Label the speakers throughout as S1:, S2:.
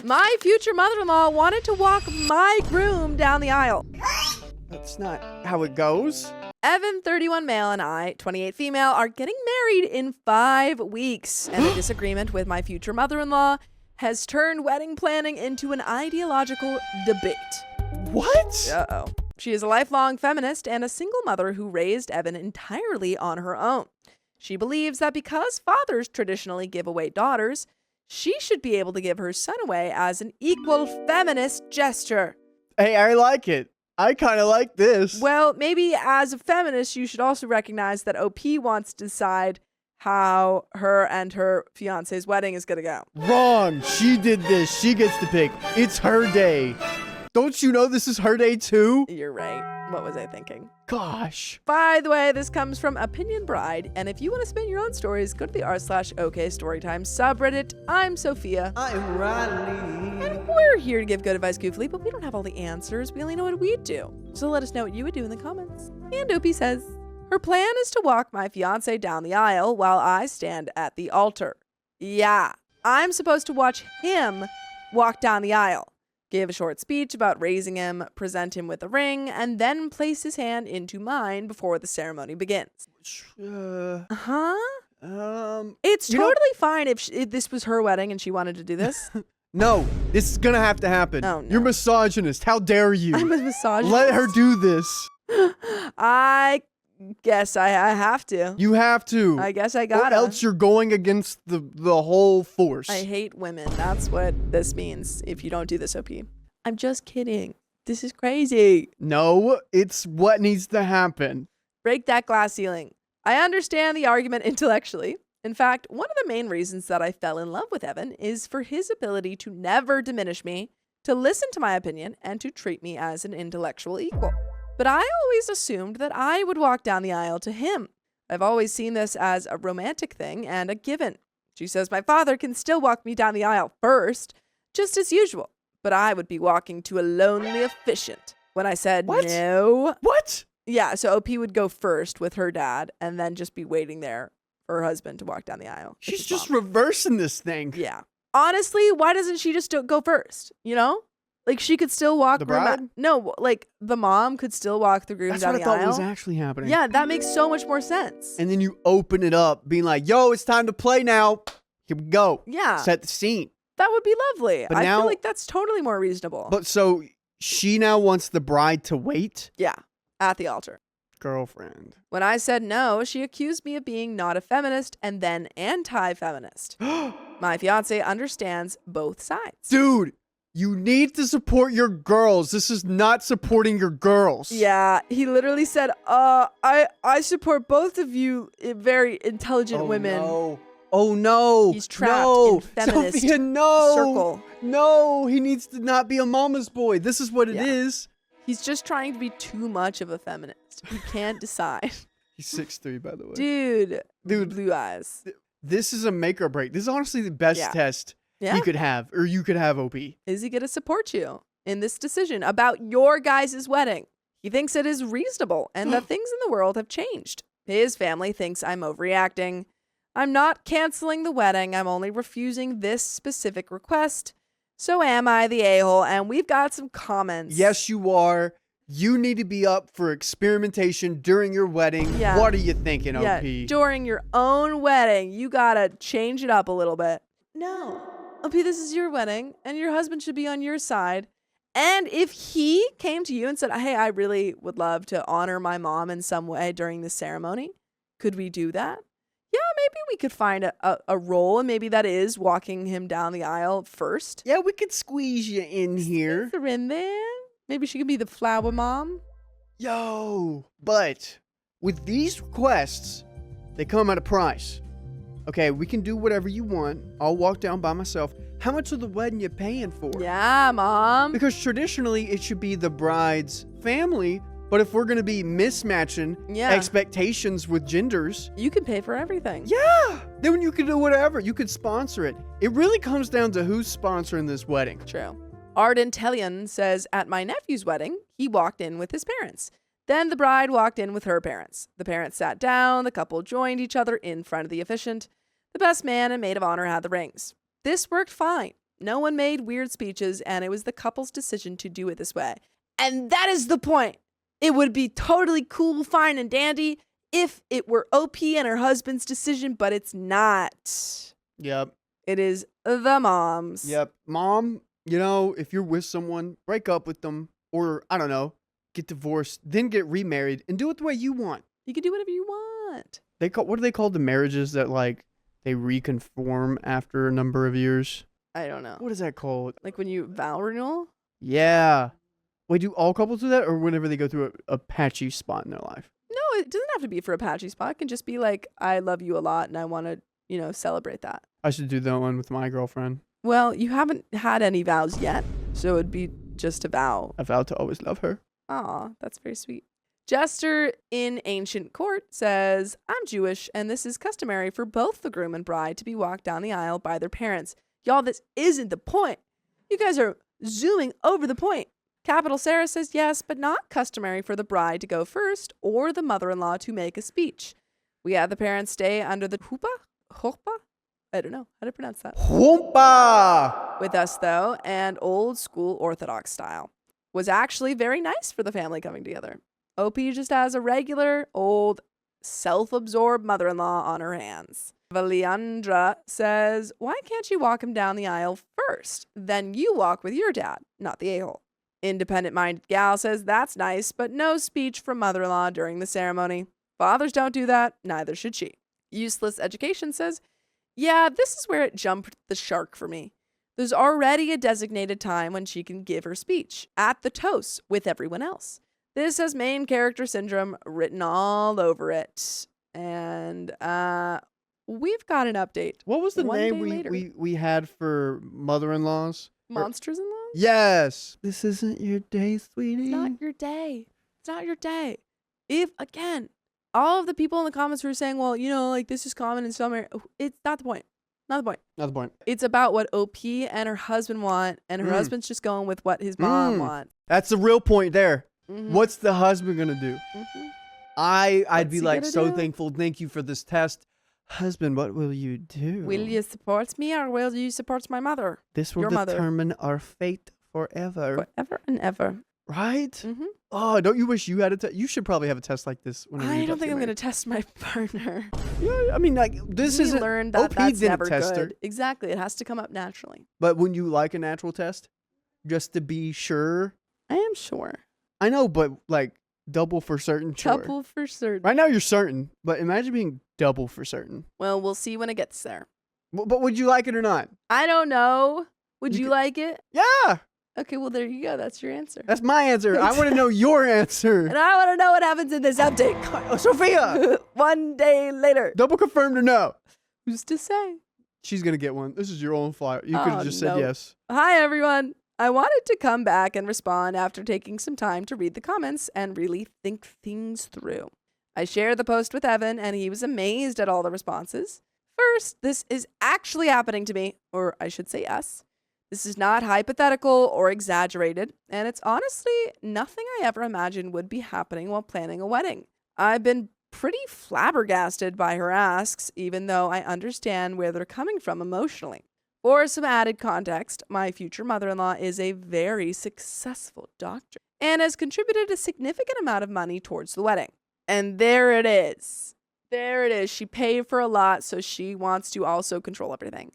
S1: My future mother-in-law wanted to walk my groom down the aisle.
S2: That's not how it goes.
S1: Evan, 31 male, and I, 28 female, are getting married in 5 weeks. And a disagreement with my future mother-in-law has turned wedding planning into an ideological debate.
S2: What?
S1: Uh-oh. She is a lifelong feminist and a single mother who raised Evan entirely on her own. She believes that because fathers traditionally give away daughters, she should be able to give her son away as an equal feminist gesture.
S2: Hey, I like it. I kind of like this.
S1: Well, maybe as a feminist, you should also recognize that OP wants to decide how her and her fiance's wedding is going to go.
S2: Wrong. She did this. She gets to pick. It's her day. Don't you know this is her day too?
S1: You're right. What was I thinking?
S2: Gosh.
S1: By the way, this comes from Opinion Bride, and if you want to spin your own stories, go to the r/OKstorytime subreddit. I'm Sophia.
S2: I'm Riley.
S1: And we're here to give good advice goofily, but we don't have all the answers. We only know what we'd do. So let us know what you would do in the comments. And Opie says, her plan is to walk my fiance down the aisle while I stand at the altar. Yeah, I'm supposed to watch him walk down the aisle, give a short speech about raising him, present him with a ring, and then place his hand into mine before the ceremony begins. It's totally fine if this was her wedding and she wanted to do this.
S2: No, this is going to have to happen.
S1: Oh, no.
S2: You're misogynist. How dare you?
S1: I'm a misogynist.
S2: Let her do this.
S1: I guess I have to.
S2: You have to.
S1: I guess I gotta.
S2: Or else you're going against the whole force.
S1: I hate women. That's what this means if you don't do this, OP. I'm just kidding. This is crazy.
S2: No, it's what needs to happen.
S1: Break that glass ceiling. I understand the argument intellectually. In fact, one of the main reasons that I fell in love with Evan is for his ability to never diminish me, to listen to my opinion, and to treat me as an intellectual equal. But I always assumed that I would walk down the aisle to him. I've always seen this as a romantic thing and a given. She says my father can still walk me down the aisle first, just as usual, but I would be walking to a lonely efficient. When I said no.
S2: What?
S1: Yeah, so OP would go first with her dad and then just be waiting there for her husband to walk down the aisle.
S2: She's just reversing this thing.
S1: Yeah. Honestly, why doesn't she just go first? You know? Like, she could still walk
S2: the bride?
S1: No, like, the mom could still walk the groom down the aisle.
S2: That's what I thought was actually happening.
S1: Yeah, that makes so much more sense.
S2: And then you open it up, being like, yo, it's time to play now. Here we go.
S1: Yeah.
S2: Set the scene.
S1: That would be lovely.
S2: But
S1: I
S2: now,
S1: feel like that's totally more reasonable.
S2: But so she now wants the bride to wait?
S1: Yeah, at the altar.
S2: Girlfriend.
S1: When I said no, she accused me of being not a feminist and then anti-feminist. My fiance understands both sides.
S2: Dude, you need to support your girls. This is not supporting your girls.
S1: Yeah, he literally said, I support both of you very intelligent women.
S2: No. Oh no.
S1: He's trapped in feminist
S2: Sophia, no.
S1: circle.
S2: No, he needs to not be a mama's boy. This is what it is.
S1: He's just trying to be too much of a feminist. He can't decide.
S2: He's 6'3", by the way.
S1: Dude, blue eyes.
S2: This is a make or break. This is honestly the best test he could have, or you could have, OP.
S1: Is he going to support you in this decision about your guys' wedding? He thinks it is reasonable and that things in the world have changed. His family thinks I'm overreacting. I'm not canceling the wedding. I'm only refusing this specific request. So am I the a-hole? And we've got some comments.
S2: Yes, you are. You need to be up for experimentation during your wedding.
S1: Yeah.
S2: What are you thinking, OP?
S1: Yeah, during your own wedding, you gotta change it up a little bit. No. OP, this is your wedding, and your husband should be on your side. And if he came to you and said, hey, I really would love to honor my mom in some way during the ceremony, could we do that? Yeah, maybe we could find a role, and maybe that is walking him down the aisle first.
S2: Yeah, we could squeeze you in here.
S1: Squeeze her in there. Maybe she could be the flower mom.
S2: Yo, but with these requests, they come at a price. Okay, we can do whatever you want. I'll walk down by myself. How much of the wedding you paying for?
S1: Yeah, mom.
S2: Because traditionally, it should be the bride's family. But if we're going to be mismatching expectations with genders,
S1: you can pay for everything.
S2: Yeah. Then you can do whatever. You could sponsor it. It really comes down to who's sponsoring this wedding.
S1: True. Ardentelian says, at my nephew's wedding, he walked in with his parents. Then the bride walked in with her parents. The parents sat down. The couple joined each other in front of the officiant. The best man and maid of honor had the rings. This worked fine. No one made weird speeches, and it was the couple's decision to do it this way. And that is the point. It would be totally cool, fine, and dandy if it were OP and her husband's decision, but it's not.
S2: Yep.
S1: It is the mom's.
S2: Yep. Mom, if you're with someone, break up with them, or, I don't know, get divorced, then get remarried, and do it the way you want.
S1: You can do whatever you want.
S2: What do they call the marriages that, like, they reconform after a number of years?
S1: I don't know.
S2: What is that called?
S1: Like when you vow renewal?
S2: Yeah. Wait, do all couples do that, or whenever they go through a patchy spot in their life?
S1: No, it doesn't have to be for a patchy spot. It can just be like, I love you a lot, and I want to, celebrate that.
S2: I should do that one with my girlfriend.
S1: Well, you haven't had any vows yet, so it'd be just a vow.
S2: I vow to always love her.
S1: Aw, that's very sweet. Jester in ancient court says, I'm Jewish, and this is customary for both the groom and bride to be walked down the aisle by their parents. Y'all, this isn't the point. You guys are zooming over the point. Capital Sarah says yes, but not customary for the bride to go first or the mother-in-law to make a speech. We have the parents stay under the chuppah? I don't know how to pronounce that.
S2: Chuppah!
S1: With us, though, and old school Orthodox style. Was actually very nice for the family coming together. OP just has a regular, old, self-absorbed mother-in-law on her hands. Valiandra says, why can't you walk him down the aisle first? Then you walk with your dad, not the a-hole. Independent-minded gal says, that's nice, but no speech from mother-in-law during the ceremony. Fathers don't do that, neither should she. Useless Education says, yeah, this is where it jumped the shark for me. There's already a designated time when she can give her speech, at the toast, with everyone else. This has main character syndrome written all over it. And we've got an update.
S2: What was the
S1: One
S2: name
S1: day
S2: we had for mother-in-laws?
S1: Monsters-in-law?
S2: Yes. This isn't your day, sweetie.
S1: It's not your day. It's not your day. If, again, all of the people in the comments who are saying, well, this is common in some areas, it's not the point. Not the point.
S2: Not the point.
S1: It's about what OP and her husband want, and her husband's just going with what his mom wants.
S2: That's the real point there.
S1: Mm-hmm.
S2: What's the husband going to do?
S1: Mm-hmm.
S2: I'd
S1: What's
S2: be
S1: he
S2: like
S1: gonna
S2: so
S1: do?
S2: thankful. Thank you for this test. Husband, what will you do?
S1: Will you support me or will you support my mother?
S2: This will
S1: your mother?
S2: determine our fate forever.
S1: Forever and ever.
S2: Right?
S1: Mm-hmm.
S2: Oh, don't you wish you had a test? You should probably have a test like this.
S1: I don't think I'm going to test my partner.
S2: Yeah, I mean, like, this
S1: We
S2: isn't...
S1: learned that
S2: OP
S1: that's
S2: didn't
S1: never
S2: test
S1: good.
S2: her.
S1: Exactly. It has to come up naturally.
S2: But wouldn't you like a natural test? Just to be sure?
S1: I am sure.
S2: I know, but like double for certain. Sure.
S1: Double for certain.
S2: Right now you're certain, but imagine being double for certain.
S1: Well, we'll see when it gets there.
S2: But would you like it or not?
S1: I don't know. Would
S2: You
S1: you
S2: could-
S1: like it?
S2: Yeah,
S1: Okay, well, there you go. That's your answer.
S2: that's my answer. I want to know your answer.
S1: And I want to know what happens in this update.
S2: Oh, Sophia,
S1: One day later.
S2: double confirmed or no?
S1: Who's to say?
S2: She's gonna get one. This is your own flyer. You could have just said
S1: no.
S2: yes.
S1: Hi, everyone. I wanted to come back and respond after taking some time to read the comments and really think things through. I shared the post with Evan, and he was amazed at all the responses. First, this is actually happening to me, or I should say us. This is not hypothetical or exaggerated, and it's honestly nothing I ever imagined would be happening while planning a wedding. I've been pretty flabbergasted by her asks, even though I understand where they're coming from emotionally. For some added context, my future mother-in-law is a very successful doctor and has contributed a significant amount of money towards the wedding. And there it is. There it is. She paid for a lot, so she wants to also control everything.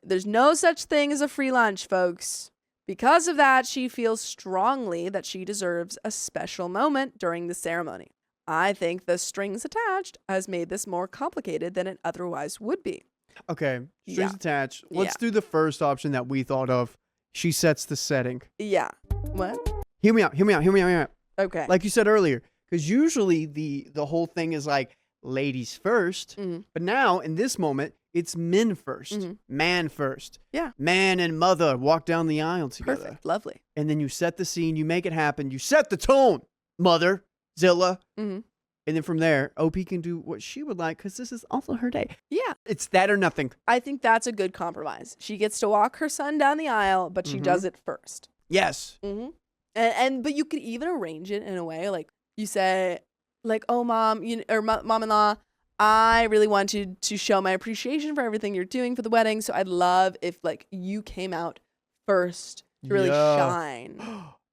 S1: There's no such thing as a free lunch, folks. Because of that, she feels strongly that she deserves a special moment during the ceremony. I think the strings attached has made this more complicated than it otherwise would be.
S2: Okay, strings
S1: Yeah.
S2: attached. Let's
S1: Yeah.
S2: do the first option that we thought of. She sets the setting.
S1: Yeah. What?
S2: Hear me out.
S1: Okay.
S2: Like you said earlier, because usually the whole thing is like ladies first, but now in this moment it's men 1st, man first.
S1: Yeah.
S2: Man and mother walk down the aisle together.
S1: Perfect. Lovely.
S2: And then you set the scene, you make it happen, you set the tone, mother, Zilla.
S1: Mm-hmm.
S2: And then from there, OP can do what she would like because this is also her day.
S1: Yeah.
S2: It's that or nothing.
S1: I think that's a good compromise. She gets to walk her son down the aisle, but she does it first.
S2: Yes.
S1: Mm-hmm. But you could even arrange it in a way like you say, like, oh, mom, mom-in-law, I really wanted to show my appreciation for everything you're doing for the wedding. So I'd love if like you came out first to really shine.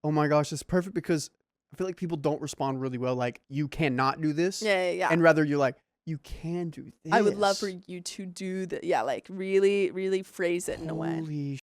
S2: Oh my gosh, it's perfect because I feel like people don't respond really well. Like, you cannot do this.
S1: Yeah.
S2: And rather you're like, you can do this.
S1: I would love for you to do that. Yeah, like really, really phrase it in a way.
S2: Holy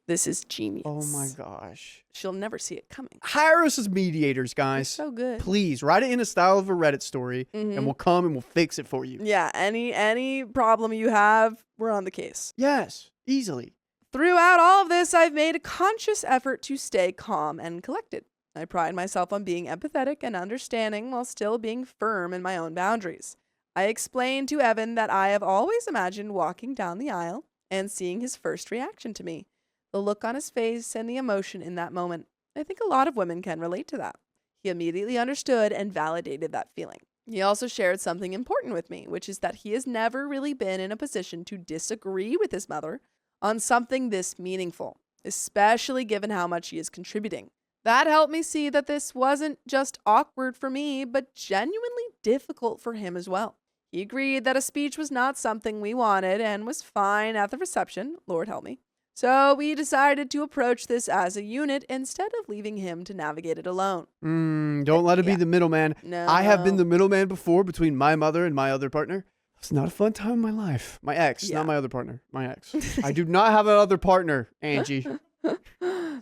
S1: This is genius.
S2: Oh my gosh.
S1: She'll never see it coming.
S2: Hire us as mediators,
S1: You're
S2: guys.
S1: so good.
S2: Please write it in a style of a Reddit story and we'll come and we'll fix it for you.
S1: Yeah, any problem you have, we're on the case.
S2: Yes, easily.
S1: Throughout all of this, I've made a conscious effort to stay calm and collected. I pride myself on being empathetic and understanding while still being firm in my own boundaries. I explained to Evan that I have always imagined walking down the aisle and seeing his first reaction to me. The look on his face and the emotion in that moment. I think a lot of women can relate to that. He immediately understood and validated that feeling. He also shared something important with me, which is that he has never really been in a position to disagree with his mother on something this meaningful, especially given how much he is contributing. That helped me see that this wasn't just awkward for me, but genuinely difficult for him as well. He agreed that a speech was not something we wanted and was fine at the reception, Lord help me. So we decided to approach this as a unit instead of leaving him to navigate it alone.
S2: Don't let it be the middleman.
S1: No.
S2: I have been the middleman before between my mother and my other partner. It's not a fun time in my life. My ex, not my other partner. My ex. I do not have another partner, Angie.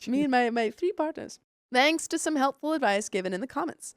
S1: Me and my 3 partners. Thanks to some helpful advice given in the comments.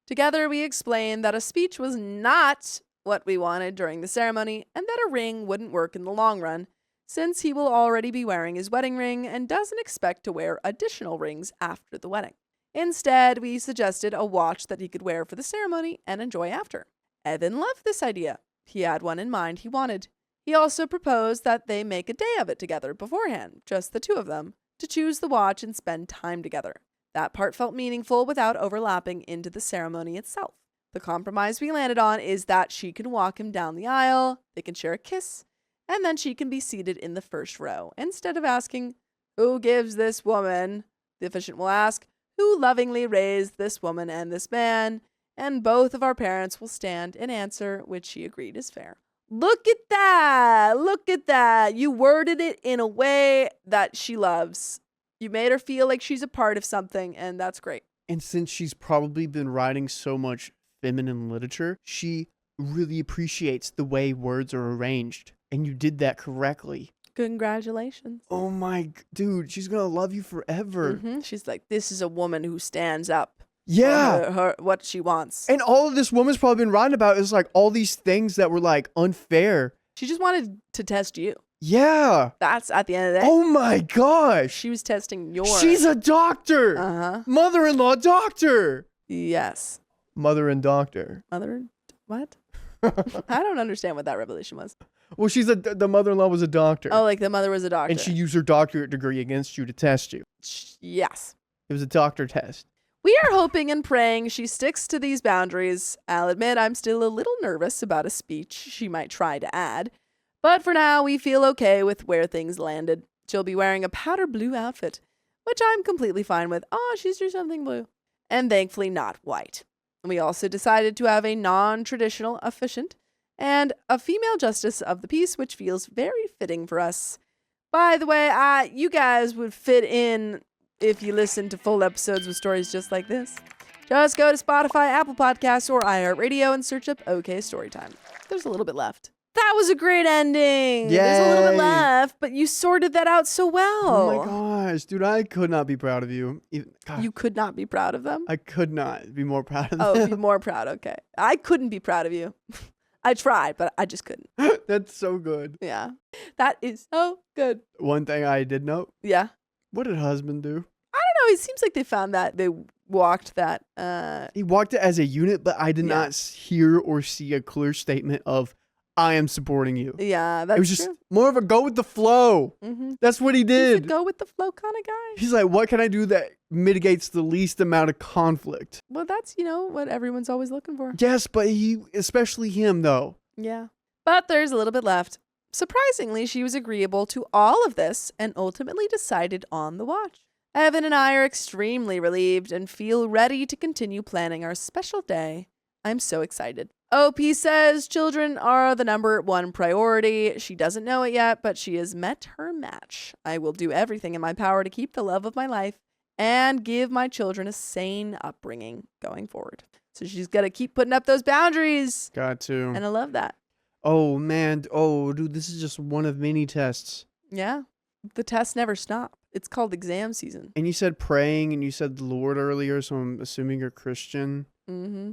S1: Together, we explained that a speech was not what we wanted during the ceremony and that a ring wouldn't work in the long run, since he will already be wearing his wedding ring and doesn't expect to wear additional rings after the wedding. Instead, we suggested a watch that he could wear for the ceremony and enjoy after. Evan loved this idea. He had one in mind he wanted. He also proposed that they make a day of it together beforehand, just the 2 of them, to choose the watch and spend time together. That part felt meaningful without overlapping into the ceremony itself. The compromise we landed on is that she can walk him down the aisle, they can share a kiss, and then she can be seated in the first row. Instead of asking, "Who gives this woman?" the officiant will ask, "Who lovingly raised this woman and this man?" And both of our parents will stand and answer, which she agreed is fair. Look at that! Look at that! You worded it in a way that she loves. You made her feel like she's a part of something, and that's great.
S2: And since she's probably been writing so much feminine literature, she really appreciates the way words are arranged. And you did that correctly.
S1: Congratulations.
S2: Oh my, dude, she's gonna love you forever.
S1: She's like, this is a woman who stands up.
S2: Yeah.
S1: For what she wants.
S2: And all of this woman's probably been writing about is like all these things that were like unfair.
S1: She just wanted to test you.
S2: Yeah.
S1: That's at the end of the day.
S2: Oh my gosh.
S1: She was testing yours.
S2: She's a doctor. Mother-in-law doctor.
S1: Yes.
S2: Mother and doctor.
S1: Mother? What? I don't understand what that revelation was.
S2: Well, the mother-in-law was a doctor.
S1: Oh, like the mother was a doctor.
S2: And she used her doctorate degree against you to test you.
S1: Yes.
S2: It was a doctor test.
S1: We are hoping and praying she sticks to these boundaries. I'll admit I'm still a little nervous about a speech she might try to add. But for now, we feel okay with where things landed. She'll be wearing a powder blue outfit, which I'm completely fine with. Oh, she's just something blue. And thankfully not white. We also decided to have a non-traditional officiant and a female justice of the peace, which feels very fitting for us. By the way, you guys would fit in if you listen to full episodes with stories just like this. Just go to Spotify, Apple Podcasts, or iHeartRadio and search up OK Storytime. There's a little bit left. That was a great ending.
S2: Yay.
S1: There's a little bit left, but you sorted that out so well.
S2: Oh my gosh, dude, I could not be proud of you. God,
S1: You could not be proud of them?
S2: I could not be more proud of them.
S1: Oh, be more proud. Okay. I couldn't be proud of you. I tried, but I just couldn't.
S2: That's so good.
S1: Yeah. That is so good.
S2: One thing I did note.
S1: Yeah.
S2: What did husband do?
S1: I don't know. It seems like they found that. They walked that.
S2: He walked it as a unit, but I did not hear or see a clear statement of, I am supporting you.
S1: Yeah, that's
S2: It was just
S1: true.
S2: more of a go with the flow. That's what he
S1: He's a
S2: did.
S1: go with the flow kind of guy.
S2: He's like, what can I do that mitigates the least amount of conflict?
S1: Well, that's, what everyone's always looking for.
S2: Yes, but especially him though.
S1: Yeah. But there's a little bit left. Surprisingly, she was agreeable to all of this and ultimately decided on the watch. Evan and I are extremely relieved and feel ready to continue planning our special day. I'm so excited. OP says children are the number one priority. She doesn't know it yet, but she has met her match. I will do everything in my power to keep the love of my life and give my children a sane upbringing going forward. So she's got to keep putting up those boundaries.
S2: Got to.
S1: And I love that.
S2: Oh, man. Oh, dude, this is just one of many tests.
S1: Yeah. The tests never stop. It's called exam season.
S2: And you said praying and you said the Lord earlier, so I'm assuming you're Christian.
S1: Mm-hmm.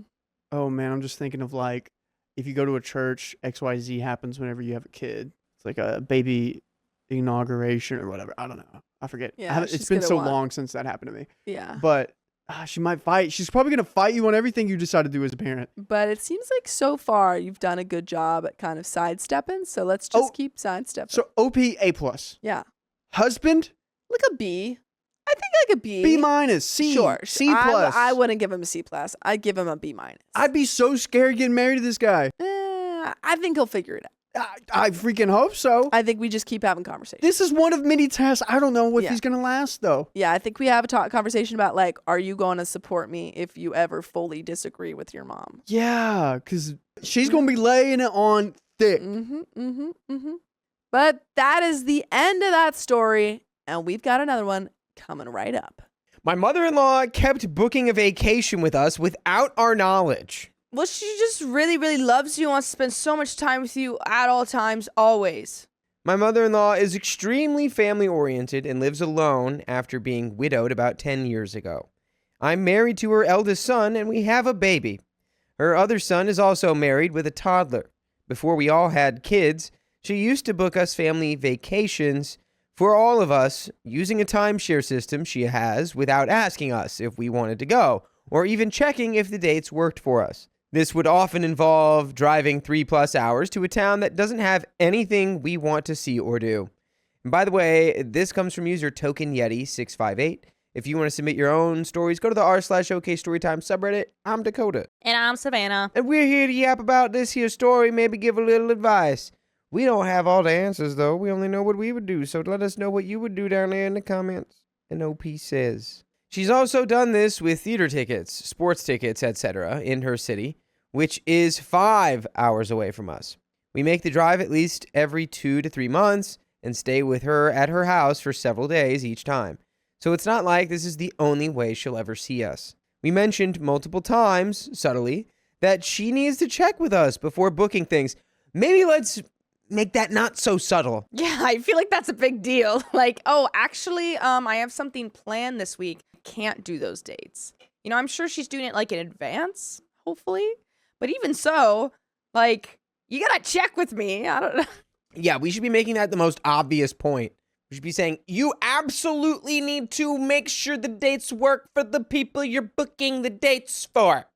S2: Oh, man, I'm just thinking of like, if you go to a church, XYZ happens whenever you have a kid. It's like a baby inauguration or whatever. I don't know. I forget.
S1: Yeah,
S2: It's been so long since that happened to me.
S1: Yeah.
S2: But she might fight. She's probably going to fight you on everything you decide to do as a parent.
S1: But it seems like so far you've done a good job at kind of sidestepping. So let's just keep sidestepping.
S2: So OP A+.
S1: Yeah.
S2: Husband?
S1: Like a B. I think like a B.
S2: B-, C.
S1: Sure.
S2: C+.
S1: I wouldn't give him a C+. I'd give him a B-.
S2: I'd be so scared getting married to this guy.
S1: I think he'll figure it out.
S2: I freaking hope so.
S1: I think we just keep having conversations.
S2: This is one of many tests. I don't know if he's going to last, though.
S1: Yeah, I think we have a conversation about, like, are you going to support me if you ever fully disagree with your mom?
S2: Yeah, because she's going to be laying it on thick.
S1: But that is the end of that story, and we've got another one coming right up.
S3: My mother-in-law kept booking a vacation with us without our knowledge.
S4: Well, she just really, really loves you and wants to spend so much time with you at all times, always.
S3: My mother-in-law is extremely family-oriented and lives alone after being widowed about 10 years ago. I'm married to her eldest son, and we have a baby. Her other son is also married with a toddler. Before we all had kids, she used to book us family vacations for all of us using a timeshare system she has without asking us if we wanted to go, or even checking if the dates worked for us. This would often involve driving 3+ hours to a town that doesn't have anything we want to see or do. And by the way, this comes from user TokenYeti658. If you want to submit your own stories, go to the r/okstorytime subreddit. I'm Dakota.
S4: And I'm Savannah.
S3: And we're here to yap about this here story, maybe give a little advice. We don't have all the answers, though. We only know what we would do, so let us know what you would do down there in the comments. And OP says, she's also done this with theater tickets, sports tickets, etc. in her city, which is 5 hours away from us. We make the drive at least every 2 to 3 months and stay with her at her house for several days each time. So it's not like this is the only way she'll ever see us. We mentioned multiple times, subtly, that she needs to check with us before booking things. Maybe let's make that not so subtle.
S4: Yeah, I feel like that's a big deal. Like, oh, actually, I have something planned this week. Can't do those dates. You know, I'm sure she's doing it like in advance, hopefully. But even so, like, you gotta check with me. I don't know.
S3: Yeah, we should be making that the most obvious point. We should be saying, you absolutely need to make sure the dates work for the people you're booking the dates for.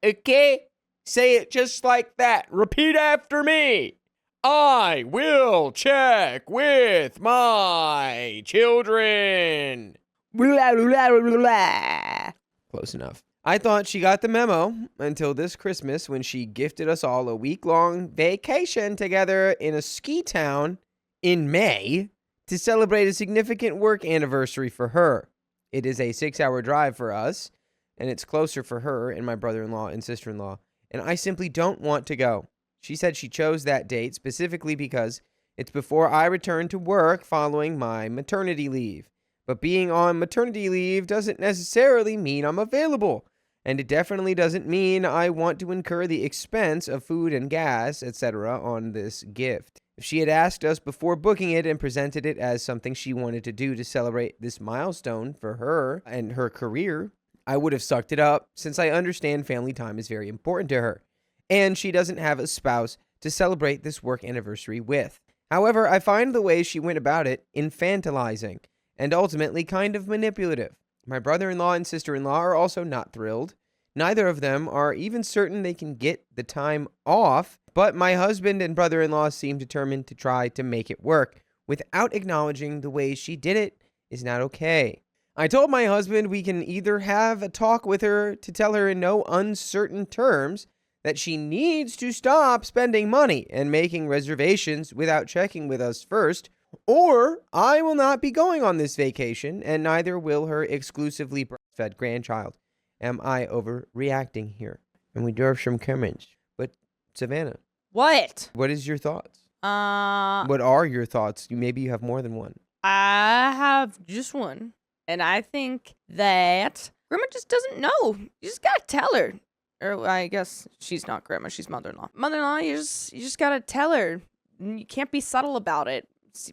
S3: Okay? Say it just like that. Repeat after me. I will check with my children.
S4: Blah, blah, blah, blah.
S3: Close enough. I thought she got the memo until this Christmas when she gifted us all a week-long vacation together in a ski town in May to celebrate a significant work anniversary for her. It is a 6-hour drive for us, and it's closer for her and my brother-in-law and sister-in-law, and I simply don't want to go. She said she chose that date specifically because it's before I return to work following my maternity leave. But being on maternity leave doesn't necessarily mean I'm available. And it definitely doesn't mean I want to incur the expense of food and gas, etc. on this gift. If she had asked us before booking it and presented it as something she wanted to do to celebrate this milestone for her and her career, I would have sucked it up since I understand family time is very important to her. And she doesn't have a spouse to celebrate this work anniversary with. However, I find the way she went about it infantilizing and ultimately kind of manipulative. My brother-in-law and sister-in-law are also not thrilled. Neither of them are even certain they can get the time off, but my husband and brother-in-law seem determined to try to make it work without acknowledging the way she did it is not okay. I told my husband we can either have a talk with her to tell her in no uncertain terms that she needs to stop spending money and making reservations without checking with us first, or I will not be going on this vacation, and neither will her exclusively breastfed grandchild. Am I overreacting here? And we do have some comments. But Savannah,
S4: What?
S3: what is your thoughts?
S4: Uh,
S3: What are your thoughts? Maybe you have more than one.
S4: I have just one. And I think that Grandma just doesn't know. You just gotta tell her. Or I guess she's not Grandma, she's mother-in-law. Mother-in-law, you just gotta tell her. You can't be subtle about it.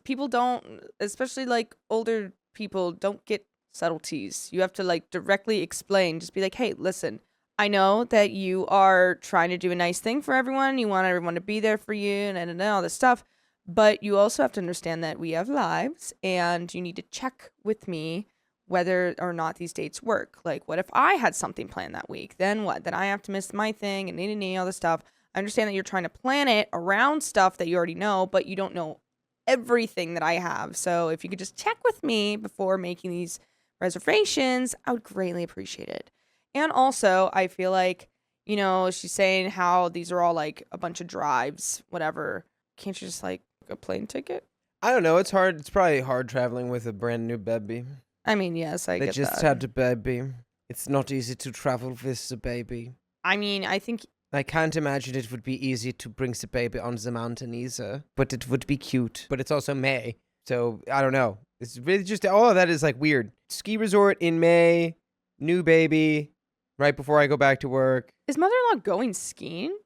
S4: People don't, especially like older people, don't get subtleties. You have to like directly explain. Just be like, hey, listen, I know that you are trying to do a nice thing for everyone. You want everyone to be there for you and all this stuff. But you also have to understand that we have lives and you need to check with me whether or not these dates work. Like, what if I had something planned that week? Then what? Then I have to miss my thing and all this stuff. I understand that you're trying to plan it around stuff that you already know, but you don't know everything that I have. So if you could just check with me before making these reservations, I would greatly appreciate it. And also, I feel like, you know, she's saying how these are all like a bunch of drives, whatever. Can't you just like book a plane ticket?
S3: I don't know. It's hard. It's probably hard traveling with a brand new baby.
S4: I mean, yes, I
S3: They
S4: get
S3: just
S4: that.
S3: had a baby. It's not easy to travel with the baby.
S4: I mean, I think
S3: I can't imagine it would be easy to bring the baby on the mountain either. But it would be cute. But it's also May. So, I don't know. It's really just, all of that is like weird. Ski resort in May, new baby, right before I go back to work.
S4: is mother-in-law going skiing?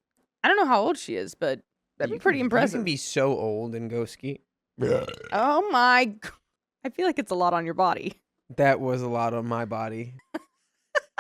S4: I don't know how old she is, but that'd be pretty
S3: You
S4: impressive.
S3: can be so old and go ski.
S4: Oh my! I feel like it's a lot on your body.
S3: That was a lot on my body.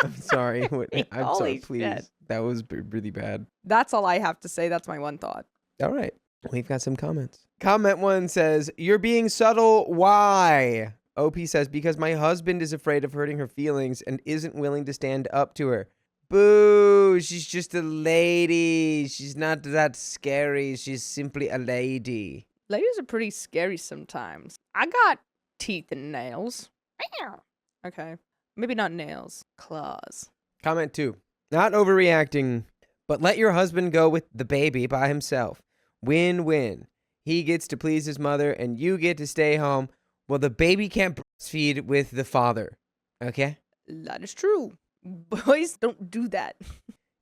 S3: I'm sorry. I'm
S4: Holy
S3: sorry,
S4: shit.
S3: please. That was really bad.
S4: That's all I have to say. That's my one thought.
S3: All right. We've got some comments. Comment 1 says, "You're being subtle. Why?" OP says, "Because my husband is afraid of hurting her feelings and isn't willing to stand up to her." Boo! She's just a lady. She's not that scary. She's simply a lady.
S4: Ladies are pretty scary sometimes. I got teeth and nails. Okay. Maybe not nails. Claws.
S3: Comment 2. "Not overreacting, but let your husband go with the baby by himself. Win-win. He gets to please his mother and you get to stay home. Well, the baby can't breastfeed with the father. Okay?
S4: That is true. Boys don't do that.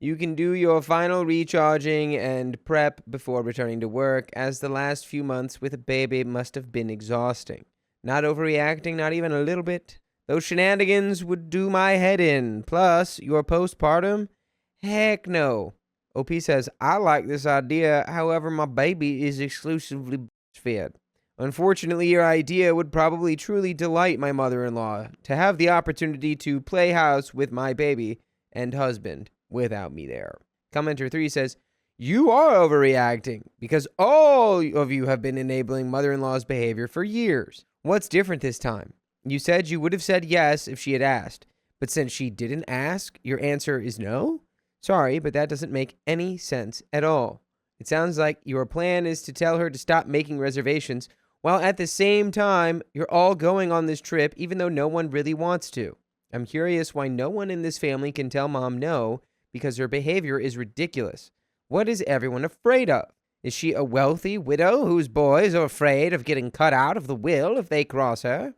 S3: You can do your final recharging and prep before returning to work, as the last few months with a baby must have been exhausting. Not overreacting, not even a little bit. Those shenanigans would do my head in. Plus, your postpartum? Heck no." OP says, "I like this idea. However, my baby is exclusively breastfed. Unfortunately, your idea would probably truly delight my mother-in-law to have the opportunity to play house with my baby and husband without me there." Commenter 3 says, "You are overreacting because all of you have been enabling mother-in-law's behavior for years. What's different this time? You said you would have said yes if she had asked, but since she didn't ask, your answer is no? Sorry, but that doesn't make any sense at all. It sounds like your plan is to tell her to stop making reservations, while at the same time, you're all going on this trip even though no one really wants to. I'm curious why no one in this family can tell mom no, because her behavior is ridiculous. What is everyone afraid of? Is she a wealthy widow whose boys are afraid of getting cut out of the will if they cross her?"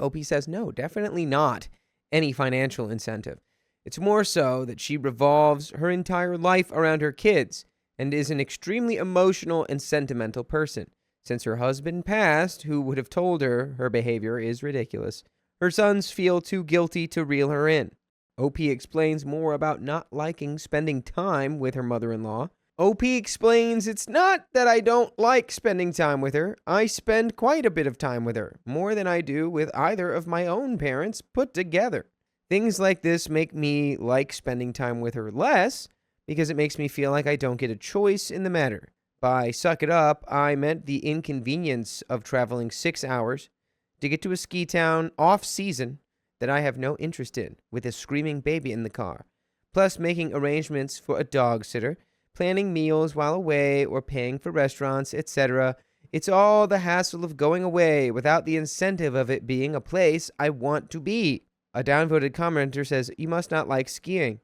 S3: OP says, "No, definitely not any financial incentive. It's more so that she revolves her entire life around her kids and is an extremely emotional and sentimental person. Since her husband passed, who would have told her her behavior is ridiculous, her sons feel too guilty to reel her in." OP explains more about not liking spending time with her mother-in-law. OP explains, "It's not that I don't like spending time with her. I spend quite a bit of time with her, more than I do with either of my own parents put together. Things like this make me like spending time with her less because it makes me feel like I don't get a choice in the matter. By suck it up, I meant the inconvenience of traveling 6 hours to get to a ski town off-season that I have no interest in, with a screaming baby in the car, plus making arrangements for a dog sitter, planning meals while away, or paying for restaurants, etc. It's all the hassle of going away without the incentive of it being a place I want to be." A downvoted commenter says, "You must not like skiing."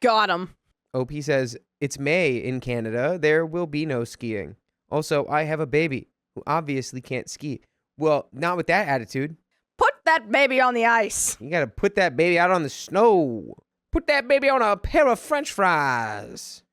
S4: Got him.
S3: OP says, "It's May in Canada. There will be no skiing. Also, I have a baby who obviously can't ski." Well, not with that attitude.
S4: Put that baby on the ice.
S3: You gotta put that baby out on the snow. Put that baby on a pair of French fries.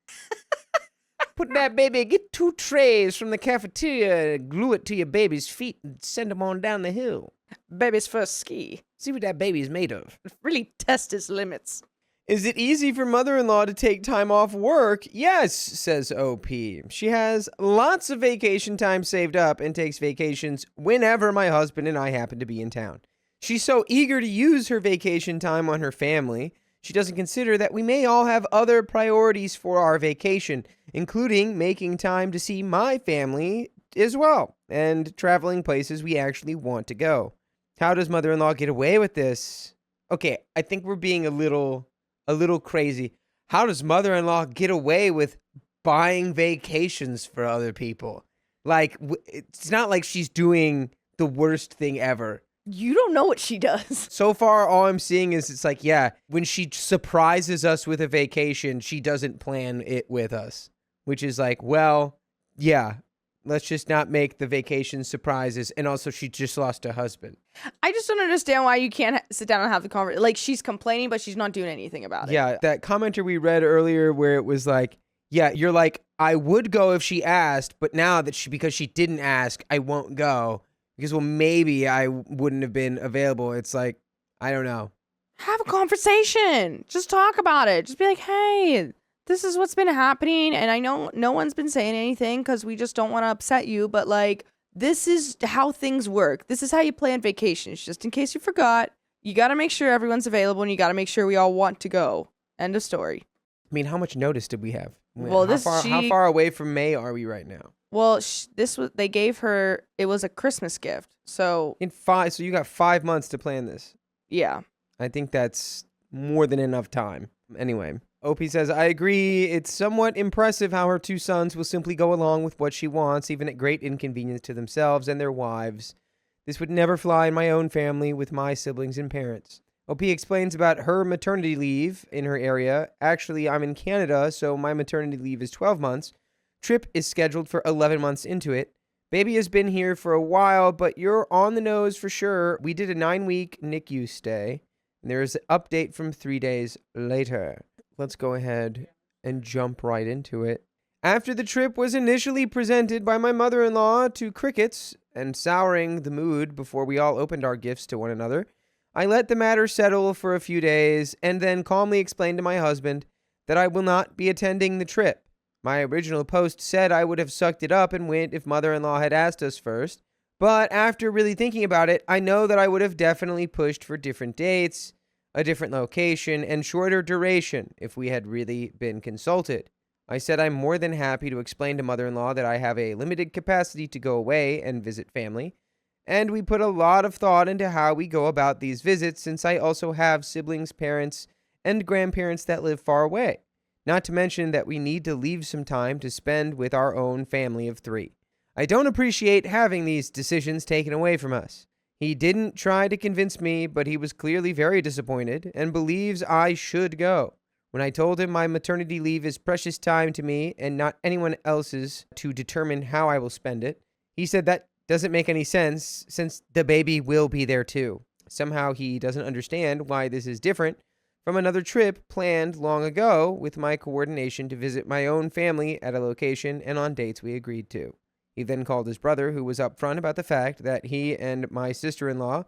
S3: Put that baby, get 2 trays from the cafeteria, glue it to your baby's feet, and send him on down the hill.
S4: Baby's first ski.
S3: See what that baby's made of.
S4: Really test his limits.
S3: Is it easy for mother-in-law to take time off work? Yes, says OP. She has lots of vacation time saved up and takes vacations whenever my husband and I happen to be in town. She's so eager to use her vacation time on her family, she doesn't consider that we may all have other priorities for our vacation, including making time to see my family as well, and traveling places we actually want to go. How does mother-in-law get away with this? Okay, I think we're being a little crazy. How does mother-in-law get away with buying vacations for other people? Like, it's not like she's doing the worst thing ever.
S4: You don't know what she does.
S3: So far, all I'm seeing is it's like, yeah, when she surprises us with a vacation, she doesn't plan it with us, which is like, well, yeah, let's just not make the vacation surprises. And also, she just lost a husband.
S4: I just don't understand why you can't sit down and have the conversation. Like, she's complaining, but she's not doing anything about it.
S3: Yeah, that commenter we read earlier where it was like, yeah, you're like, I would go if she asked, but now that because she didn't ask, I won't go. Because, well, maybe I wouldn't have been available. It's like, I don't know.
S4: Have a conversation. Just talk about it. Just be like, hey, this is what's been happening. And I know no one's been saying anything because we just don't want to upset you. But, like, this is how things work. This is how you plan vacations. Just in case you forgot, you got to make sure everyone's available and you got to make sure we all want to go. End of story.
S3: I mean, how much notice did we have?
S4: Well,
S3: how far away from May are we right now?
S4: Well, they gave her, it was a Christmas gift. So
S3: so you got 5 months to plan this.
S4: Yeah.
S3: I think that's more than enough time. Anyway, OP says, I agree. It's somewhat impressive how her 2 sons will simply go along with what she wants, even at great inconvenience to themselves and their wives. This would never fly in my own family with my siblings and parents. OP explains about her maternity leave in her area. Actually, I'm in Canada, so my maternity leave is 12 months. Trip is scheduled for 11 months into it. Baby has been here for a while, but you're on the nose for sure. We did a 9-week NICU stay, and there's an update from 3 days later. Let's go ahead and jump right into it. After the trip was initially presented by my mother-in-law to crickets and souring the mood before we all opened our gifts to one another, I let the matter settle for a few days and then calmly explained to my husband that I will not be attending the trip. My original post said I would have sucked it up and went if mother-in-law had asked us first, but after really thinking about it, I know that I would have definitely pushed for different dates, a different location, and shorter duration if we had really been consulted. I said I'm more than happy to explain to mother-in-law that I have a limited capacity to go away and visit family, and we put a lot of thought into how we go about these visits since I also have siblings, parents, and grandparents that live far away. Not to mention that we need to leave some time to spend with our own family of 3. I don't appreciate having these decisions taken away from us. He didn't try to convince me, but he was clearly very disappointed and believes I should go. When I told him my maternity leave is precious time to me and not anyone else's to determine how I will spend it, he said that doesn't make any sense since the baby will be there too. Somehow he doesn't understand why this is different from another trip planned long ago with my coordination to visit my own family at a location and on dates we agreed to. He then called his brother, who was upfront about the fact that he and my sister-in-law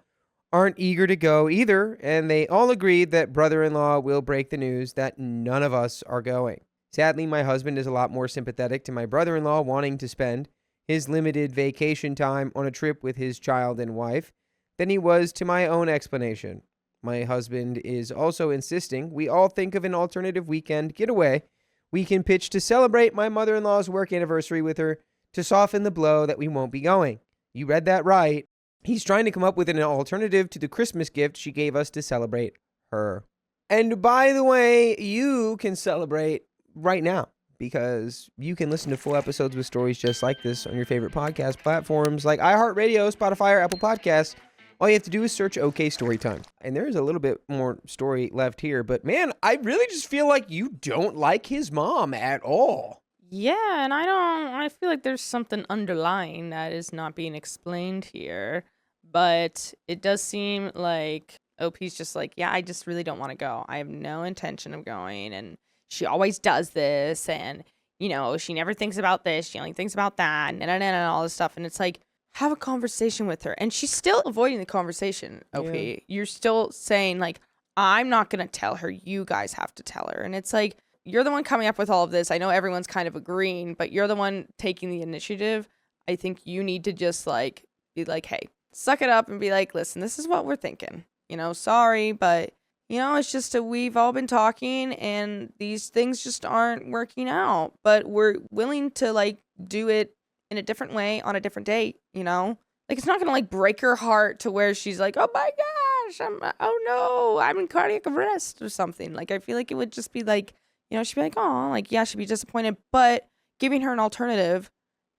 S3: aren't eager to go either, and they all agreed that brother-in-law will break the news that none of us are going. Sadly, my husband is a lot more sympathetic to my brother-in-law wanting to spend his limited vacation time on a trip with his child and wife than he was to my own explanation. My husband is also insisting we all think of an alternative weekend getaway we can pitch to celebrate my mother-in-law's work anniversary with her to soften the blow that we won't be going. You read that right. He's trying to come up with an alternative to the Christmas gift she gave us to celebrate her. And by the way, you can celebrate right now because you can listen to full episodes with stories just like this on your favorite podcast platforms like iHeartRadio, Spotify, or Apple Podcasts. All you have to do is search OK Storytime. And there is a little bit more story left here, but man, I really just feel like you don't like his mom at all.
S4: Yeah, and I feel like there's something underlying that is not being explained here. But it does seem like OP's just like, yeah, I just really don't want to go. I have no intention of going. And she always does this. And, you know, she never thinks about this. She only thinks about that and all this stuff. And it's like, have a conversation with her. And she's still avoiding the conversation, OP.
S3: Yeah.
S4: You're still saying, like, I'm not going to tell her. You guys have to tell her. And it's like, you're the one coming up with all of this. I know everyone's kind of agreeing, but you're the one taking the initiative. I think you need to just, like, be like, hey, suck it up and be like, listen, this is what we're thinking. You know, sorry, but, you know, it's just we've all been talking and these things just aren't working out. But we're willing to, like, do it in a different way on a different date, you know? Like, it's not going to, like, break her heart to where she's like, oh, my gosh, oh, no, I'm in cardiac arrest or something. Like, I feel like it would just be, like, you know, she'd be like, oh, like, yeah, she'd be disappointed. But giving her an alternative,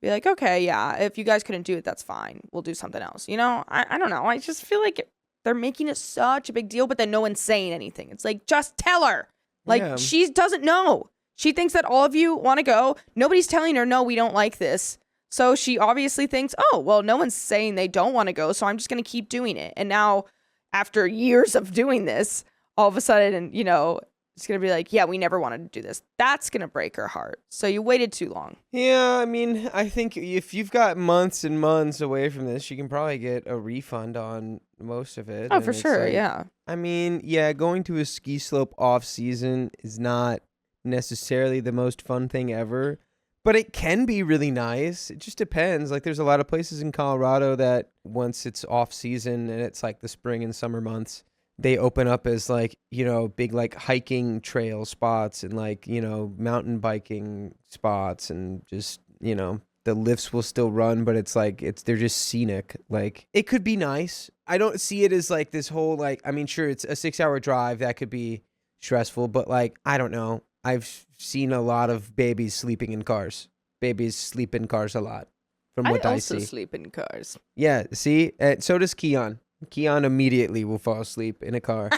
S4: be like, okay, yeah, if you guys couldn't do it, that's fine. We'll do something else. You know, I don't know. I just feel like they're making it such a big deal, but then no one's saying anything. It's like, just tell her. Like,
S3: Yeah.
S4: she doesn't know. She thinks that all of you want to go. Nobody's telling her, no, we don't like this. So she obviously thinks, oh, well, no one's saying they don't want to go, so I'm just going to keep doing it. And now, after years of doing this, all of a sudden, you know, it's going to be like, yeah, we never wanted to do this. That's going to break her heart. So you waited too long.
S3: Yeah, I mean, I think if you've got months and months away from this, you can probably get a refund on most of it.
S4: Oh,
S3: and
S4: for
S3: it's
S4: sure,
S3: like-
S4: yeah.
S3: I mean, yeah, going to a ski slope off season is not necessarily the most fun thing ever, but it can be really nice. It just depends. Like, there's a lot of places in Colorado that once it's off season and it's like the spring and summer months, they open up as, like, you know, big, like, hiking trail spots and, like, you know, mountain biking spots, and just, you know, the lifts will still run, but it's like, they're just scenic. Like, it could be nice. I don't see it as, like, this whole, like, I mean, sure, it's a 6-hour drive. That could be stressful, but, like, I don't know. I've seen a lot of babies sleeping in cars. Babies sleep in cars a lot, from what I
S4: also
S3: see.
S4: sleep in cars.
S3: Yeah, see? So does Keon. Keon immediately will fall asleep in a car,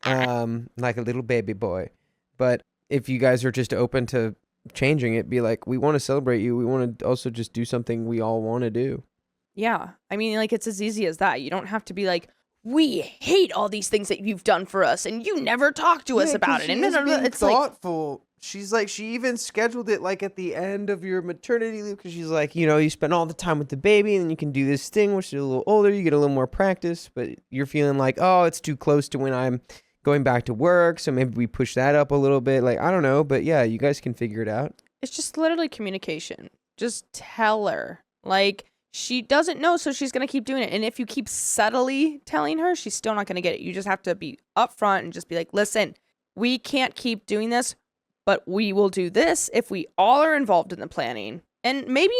S3: like a little baby boy. But if you guys are just open to changing it, be like, we want to celebrate you. We want to also just do something we all want to do.
S4: Yeah. I mean, like, it's as easy as that. You don't have to be like, we hate all these things that you've done for us and you never talk to us about it. And it's like,
S3: thoughtful. She's like, she even scheduled it like at the end of your maternity leave, because she's like, you know, you spend all the time with the baby and then you can do this thing which is a little older, you get a little more practice, but you're feeling like, oh, it's too close to when I'm going back to work, so maybe we push that up a little bit. Like, I don't know, but yeah, you guys can figure it out.
S4: it's just literally communication. Just tell her. Like, she doesn't know, so she's going to keep doing it. And if you keep subtly telling her, she's still not going to get it. You just have to be upfront and just be like, listen, we can't keep doing this, but we will do this if we all are involved in the planning. And maybe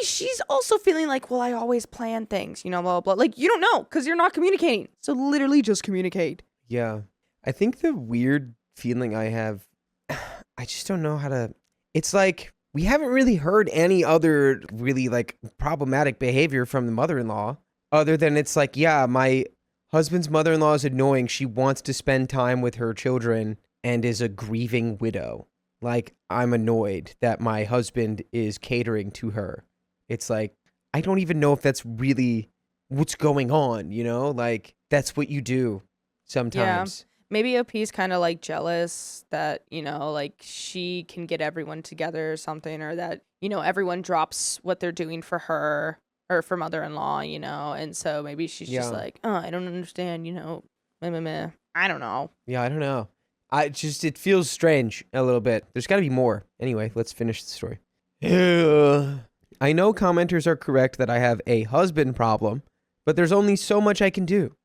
S4: she's also feeling like, well, I always plan things, you know, blah, blah, blah. Like, you don't know because you're not communicating. So literally just communicate.
S3: Yeah. I think the weird feeling I have, I just don't know how to, it's like, we haven't really heard any other really like problematic behavior from the mother-in-law other than it's like, yeah, my husband's mother-in-law is annoying. She wants to spend time with her children and is a grieving widow. Like, I'm annoyed that my husband is catering to her. It's like, I don't even know if that's really what's going on, you know? Like, that's what you do sometimes.
S4: Maybe OP's kind of like jealous that, you know, like she can get everyone together or something, or that, you know, everyone drops what they're doing for her or for mother-in-law, you know? And so maybe she's just
S3: Yeah.
S4: like, oh, I don't understand, you know, meh, meh, meh. I don't know.
S3: Yeah, I don't know. It feels strange a little bit. There's got to be more. Anyway, let's finish the story. I know commenters are correct that I have a husband problem, but there's only so much I can do.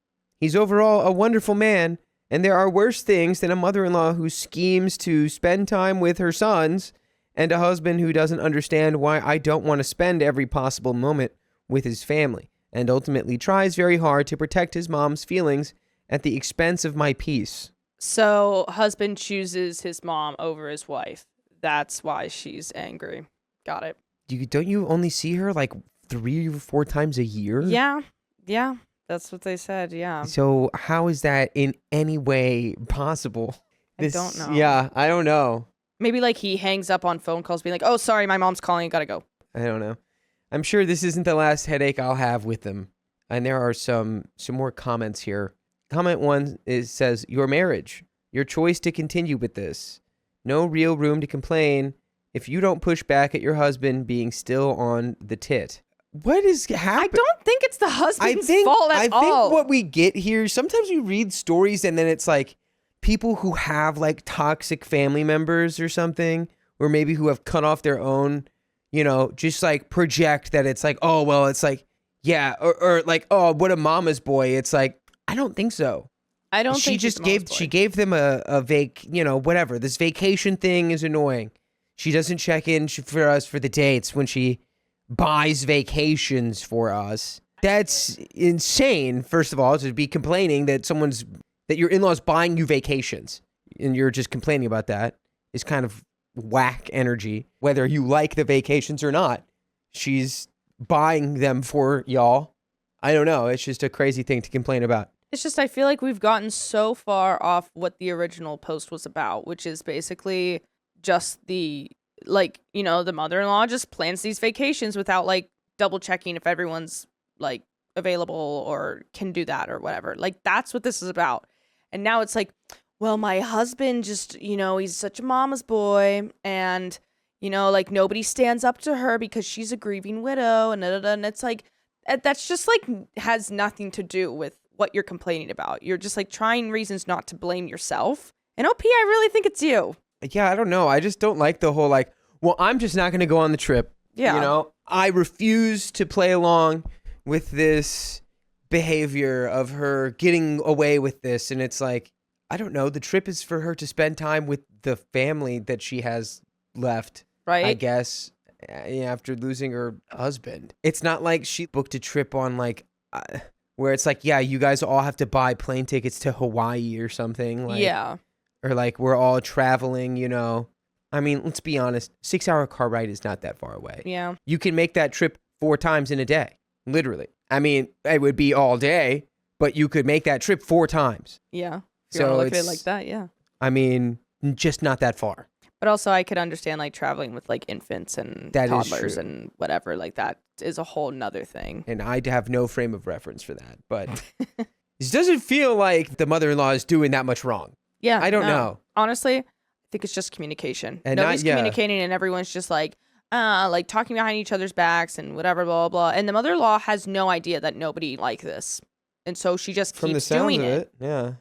S3: He's overall a wonderful man, and there are worse things than a mother-in-law who schemes to spend time with her sons and a husband who doesn't understand why I don't want to spend every possible moment with his family and ultimately tries very hard to protect his mom's feelings at the expense of my peace.
S4: So husband chooses his mom over his wife. That's why she's angry. Got it.
S3: Don't you only see her like 3 or 4 times a year?
S4: Yeah. Yeah. That's what they said. Yeah.
S3: So how is that in any way possible?
S4: I don't know.
S3: Yeah, I don't know.
S4: Maybe like he hangs up on phone calls being like, oh, sorry, my mom's calling. Gotta go.
S3: I don't know. I'm sure this isn't the last headache I'll have with them. And there are some more comments here. Comment 1 says, your marriage, your choice to continue with this. No real room to complain. if you don't push back at your husband being still on the tit. What is happening?
S4: I don't think it's the husband's fault at all.
S3: I think what we get here, sometimes we read stories and then it's like people who have like toxic family members or something, or maybe who have cut off their own, you know, just like project that it's like, oh, well, it's like, yeah, or like, oh, what a mama's boy. It's like, I don't think so.
S4: I don't think
S3: she gave them a you know, whatever. This vacation thing is annoying. She doesn't check in for us for the dates when she buys vacations for us. That's insane, first of all, to be complaining that your in-laws buying you vacations and you're just complaining about that is kind of whack energy. Whether you like the vacations or not, she's buying them for y'all. I don't know. It's just a crazy thing to complain about.
S4: It's just, I feel like we've gotten so far off what the original post was about, which is basically just the, like, you know, the mother-in-law just plans these vacations without, like, double checking if everyone's, like, available or can do that or whatever. Like, that's what this is about. And now it's like, well, my husband just, you know, he's such a mama's boy, and, you know, like, nobody stands up to her because she's a grieving widow, and da-da-da. And it's like, that's just, like, has nothing to do with what you're complaining about. You're just, like, trying reasons not to blame yourself. And OP, I really think it's you.
S3: Yeah, I don't know. I just don't like the whole, like, well, I'm just not going to go on the trip.
S4: Yeah.
S3: You know, I refuse to play along with this behavior of her getting away with this. And it's like, I don't know. The trip is for her to spend time with the family that she has left,
S4: right?
S3: I guess, after losing her husband. It's not like she booked a trip on, like, where it's like, yeah, you guys all have to buy plane tickets to Hawaii or something. Like,
S4: yeah.
S3: Or like we're all traveling, you know. I mean, let's be honest. 6-hour car ride is not that far away.
S4: Yeah.
S3: You can make that trip 4 times in a day, literally. I mean, it would be all day, but you could make that trip 4 times.
S4: Yeah. If you
S3: So
S4: want to look at it like that, yeah.
S3: I mean, just not that far.
S4: But also, I could understand, like, traveling with, like, infants and
S3: That is
S4: toddlers
S3: true.
S4: and whatever. Like, that is a whole nother thing.
S3: And I have no frame of reference for that. But it doesn't feel like the mother-in-law is doing that much wrong.
S4: Yeah.
S3: I don't know.
S4: Honestly, I think it's just communication.
S3: And
S4: Nobody's
S3: yeah.
S4: communicating, and everyone's just like talking behind each other's backs and whatever, blah, blah, blah. And the mother-in-law has no idea that nobody like this. And so she just
S3: From the
S4: keeps
S3: sounds
S4: doing
S3: of
S4: it.
S3: yeah.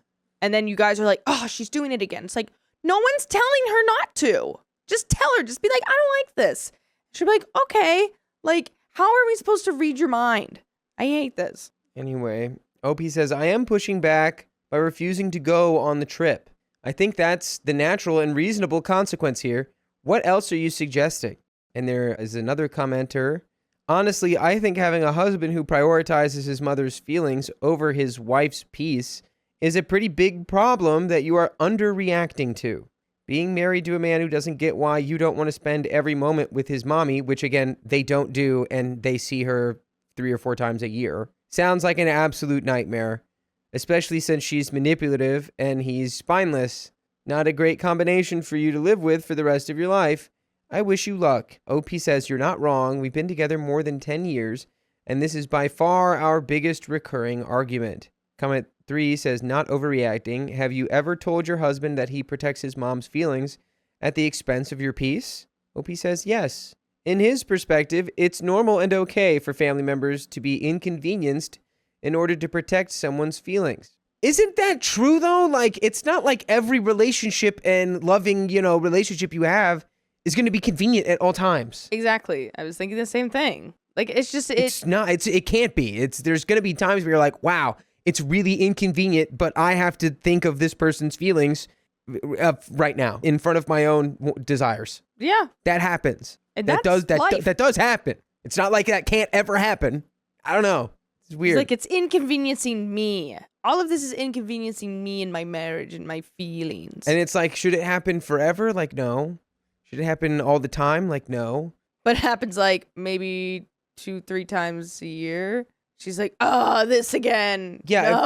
S4: And then you guys are like, oh, she's doing it again. It's like, no one's telling her not to. Just tell her. Just be like, I don't like this. She'll be like, okay. Like, how are we supposed to read your mind? I hate this.
S3: Anyway, OP says, I am pushing back by refusing to go on the trip. I think that's the natural and reasonable consequence here. What else are you suggesting? And there is another commenter. Honestly, I think having a husband who prioritizes his mother's feelings over his wife's peace is a pretty big problem that you are underreacting to. Being married to a man who doesn't get why you don't want to spend every moment with his mommy, which again, they don't do, and they see her 3 or 4 times a year, sounds like an absolute nightmare. Especially since she's manipulative and he's spineless. Not a great combination for you to live with for the rest of your life. I wish you luck. OP says you're not wrong. We've been together more than 10 years, and this is by far our biggest recurring argument. Comment 3 says, not overreacting. Have you ever told your husband that he protects his mom's feelings at the expense of your peace? OP says yes. In his perspective, it's normal and okay for family members to be inconvenienced in order to protect someone's feelings. Isn't that true, though? Like, it's not like every relationship and loving, you know, relationship you have is going to be convenient at all times.
S4: Exactly. I was thinking the same thing. Like, it's just,
S3: It's not, it can't be. There's going to be times where you're like, wow, it's really inconvenient, but I have to think of this person's feelings right now in front of my own desires.
S4: Yeah.
S3: That happens.
S4: And
S3: that
S4: life.
S3: does happen. It's not like that can't ever happen. I don't know. It's weird.
S4: It's like, it's inconveniencing me. All of this is inconveniencing me and my marriage and my feelings.
S3: And it's like, should it happen forever? Like, no. Should it happen all the time? Like, no.
S4: But it happens like maybe 2-3 times a year. She's like, oh, this again.
S3: Yeah,
S4: No.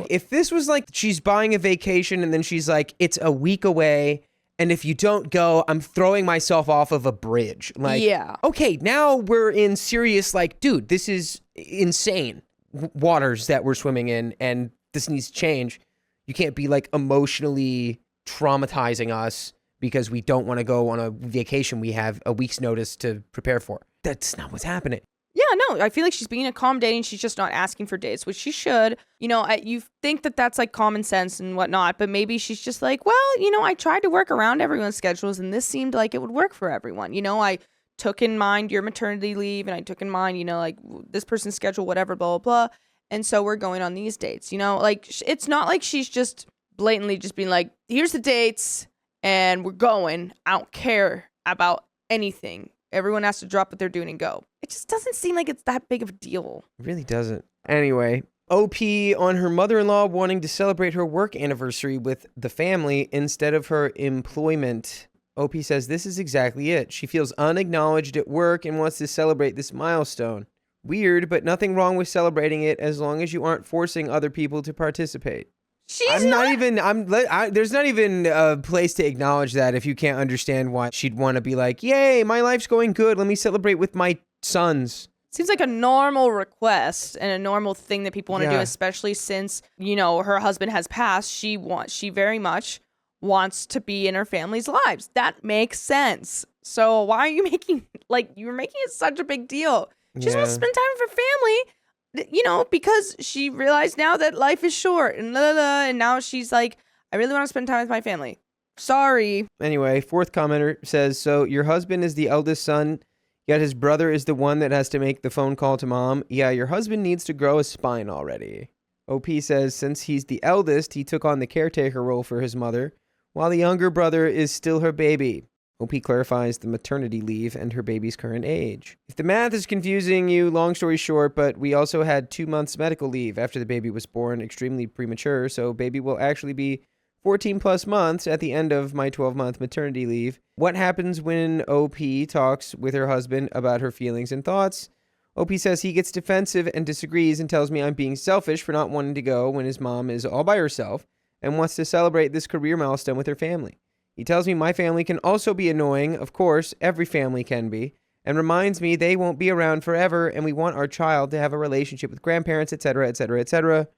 S3: if this was like she's buying a vacation and then she's like, it's a week away, and if you don't go, I'm throwing myself off of a bridge. Like,
S4: yeah.
S3: Okay, now we're in serious, like, dude, this is insane waters that we're swimming in, and this needs to change. You can't be like emotionally traumatizing us because we don't want to go on a vacation we have a week's notice to prepare for. That's not what's happening.
S4: Yeah, no, I feel like she's being accommodating. She's just not asking for dates, which she should. You know, you think that that's like common sense and whatnot, but maybe she's just like, well, you know, I tried to work around everyone's schedules and this seemed like it would work for everyone. You know, I took in mind your maternity leave and I took in mind, you know, like this person's schedule, whatever, blah, blah, blah. And so we're going on these dates, you know, like it's not like she's just blatantly just being like, here's the dates and we're going. I don't care about anything. Everyone has to drop what they're doing and go. It just doesn't seem like it's that big of a deal.
S3: It really doesn't. Anyway, OP on her mother-in-law wanting to celebrate her work anniversary with the family instead of her employment. OP says this is exactly it. She feels unacknowledged at work and wants to celebrate this milestone. Weird, but nothing wrong with celebrating it as long as you aren't forcing other people to participate. There's not even a place to acknowledge that if you can't understand why she'd want to be like, yay, my life's going good. Let me celebrate with my sons.
S4: Seems like a normal request and a normal thing that people want to do, especially since, you know, her husband has passed. She very much wants to be in her family's lives. That makes sense. So why are you making it such a big deal? She just wants to spend time with her family, you know, because she realized now that life is short and and now she's like, I really want to spend time with my family. Sorry.
S3: Anyway, fourth commenter says, so your husband is the eldest son, yet his brother is the one that has to make the phone call to mom. Yeah, your husband needs to grow a spine already. OP says since he's the eldest, he took on the caretaker role for his mother, while the younger brother is still her baby. OP clarifies the maternity leave and her baby's current age. If the math is confusing you, long story short, but we also had 2 months medical leave after the baby was born, extremely premature, so baby will actually be 14 plus months at the end of my 12-month maternity leave. What happens when OP talks with her husband about her feelings and thoughts? OP says he gets defensive and disagrees and tells me I'm being selfish for not wanting to go when his mom is all by herself and wants to celebrate this career milestone with her family. He tells me my family can also be annoying, of course, every family can be, and reminds me they won't be around forever and we want our child to have a relationship with grandparents, etc., etc., etc.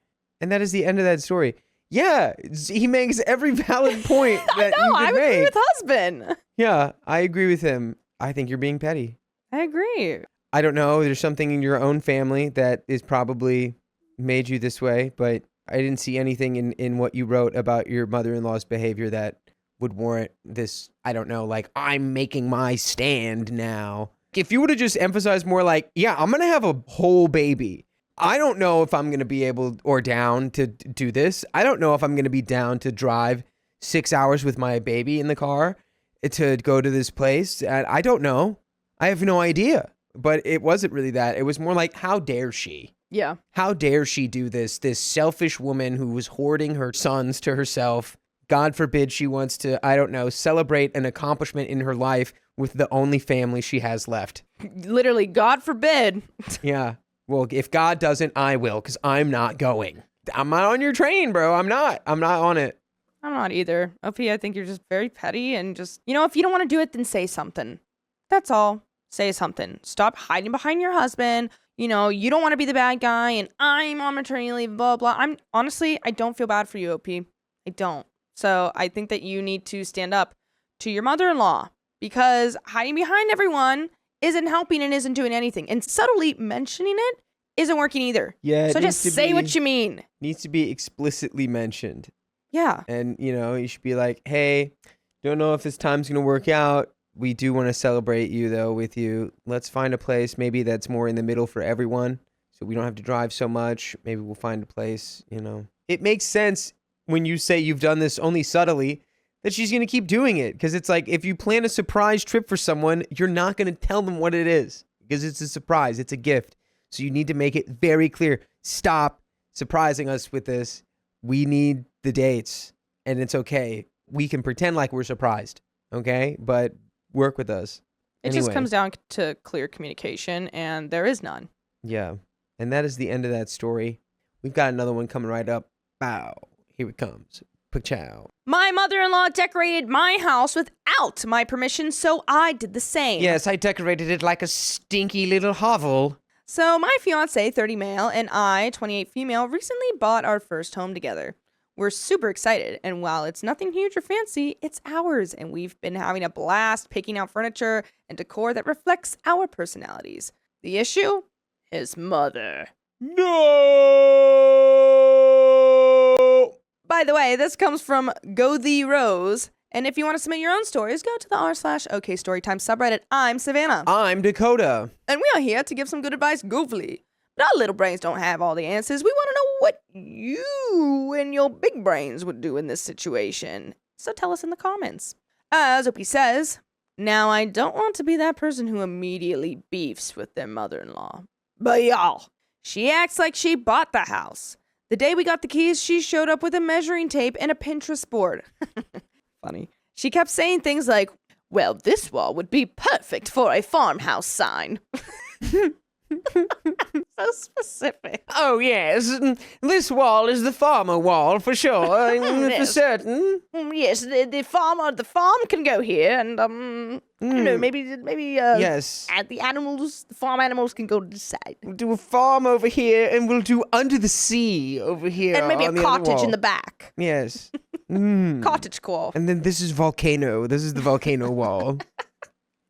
S3: And that is the end of that story. Yeah, he makes every valid point that you could
S4: agree
S3: make.
S4: with husband.
S3: Yeah, I agree with him. I think you're being petty.
S4: I agree.
S3: I don't know. There's something in your own family that is probably made you this way, but I didn't see anything in what you wrote about your mother-in-law's behavior that would warrant this, I don't know, like, I'm making my stand now. If you would have just emphasized more like, yeah, I'm going to have a whole baby. I don't know if I'm going to be able or down to do this. I don't know if I'm going to be down to drive 6 hours with my baby in the car to go to this place. I don't know. I have no idea. But it wasn't really that. It was more like, how dare she?
S4: Yeah.
S3: How dare she do this? This selfish woman who was hoarding her sons to herself. God forbid she wants to, I don't know, celebrate an accomplishment in her life with the only family she has left.
S4: Literally, God forbid.
S3: Yeah. Well, if God doesn't, I will, because I'm not going. I'm not on your train, bro. I'm not on it.
S4: I'm not either. OP, I think you're just very petty and just, you know, if you don't want to do it, then say something. That's all. Say something. Stop hiding behind your husband. You know, you don't want to be the bad guy and I'm on maternity leave, blah, blah. I don't feel bad for you, OP. I don't. So I think that you need to stand up to your mother-in-law because hiding behind everyone isn't helping and isn't doing anything. And subtly mentioning it isn't working either.
S3: Yeah.
S4: So just say what you mean.
S3: Needs to be explicitly mentioned.
S4: Yeah.
S3: And, you know, you should be like, hey, don't know if this time's going to work out. We do want to celebrate you, though, with you. Let's find a place maybe that's more in the middle for everyone so we don't have to drive so much. Maybe we'll find a place, you know. It makes sense when you say you've done this only subtly, that she's going to keep doing it. Because it's like, if you plan a surprise trip for someone, you're not going to tell them what it is. Because it's a surprise. It's a gift. So you need to make it very clear. Stop surprising us with this. We need the dates. And it's okay. We can pretend like we're surprised. Okay? But work with us.
S4: It just comes down to clear communication. And there is none.
S3: Yeah. And that is the end of that story. We've got another one coming right up. Bow. Here it comes. Pachow.
S4: My mother-in-law decorated my house without my permission, so I did the same.
S3: Yes, I decorated it like a stinky little hovel.
S4: So my fiancé, 30 male, and I, 28 female, recently bought our first home together. We're super excited, and while it's nothing huge or fancy, it's ours, and we've been having a blast picking out furniture and decor that reflects our personalities. The issue? His mother.
S3: No!
S4: By the way, this comes from Go The Rose, and if you want to submit your own stories, go to the r/okstorytime subreddit. I'm Savannah.
S3: I'm Dakota.
S4: And we are here to give some good advice goofily. But our little brains don't have all the answers. We want to know what you and your big brains would do in this situation. So tell us in the comments. As Opie says, now I don't want to be that person who immediately beefs with their mother-in-law. But y'all, she acts like she bought the house. The day we got the keys, she showed up with a measuring tape and a Pinterest board. Funny. She kept saying things like, well, this wall would be perfect for a farmhouse sign. So specific.
S3: Oh, yes. This wall is the farmer wall, for sure. For
S4: Yes.
S3: certain.
S4: Yes, the farm can go here, and I don't know, maybe
S3: Yes.
S4: the farm animals can go to the side,
S3: We'll do a farm over here, and we'll do under the sea over here.
S4: and maybe
S3: on
S4: a
S3: the other
S4: cottage in
S3: wall.
S4: the back,
S3: Yes. Mm.
S4: cottage core,
S3: And then this is volcano. This is the volcano wall.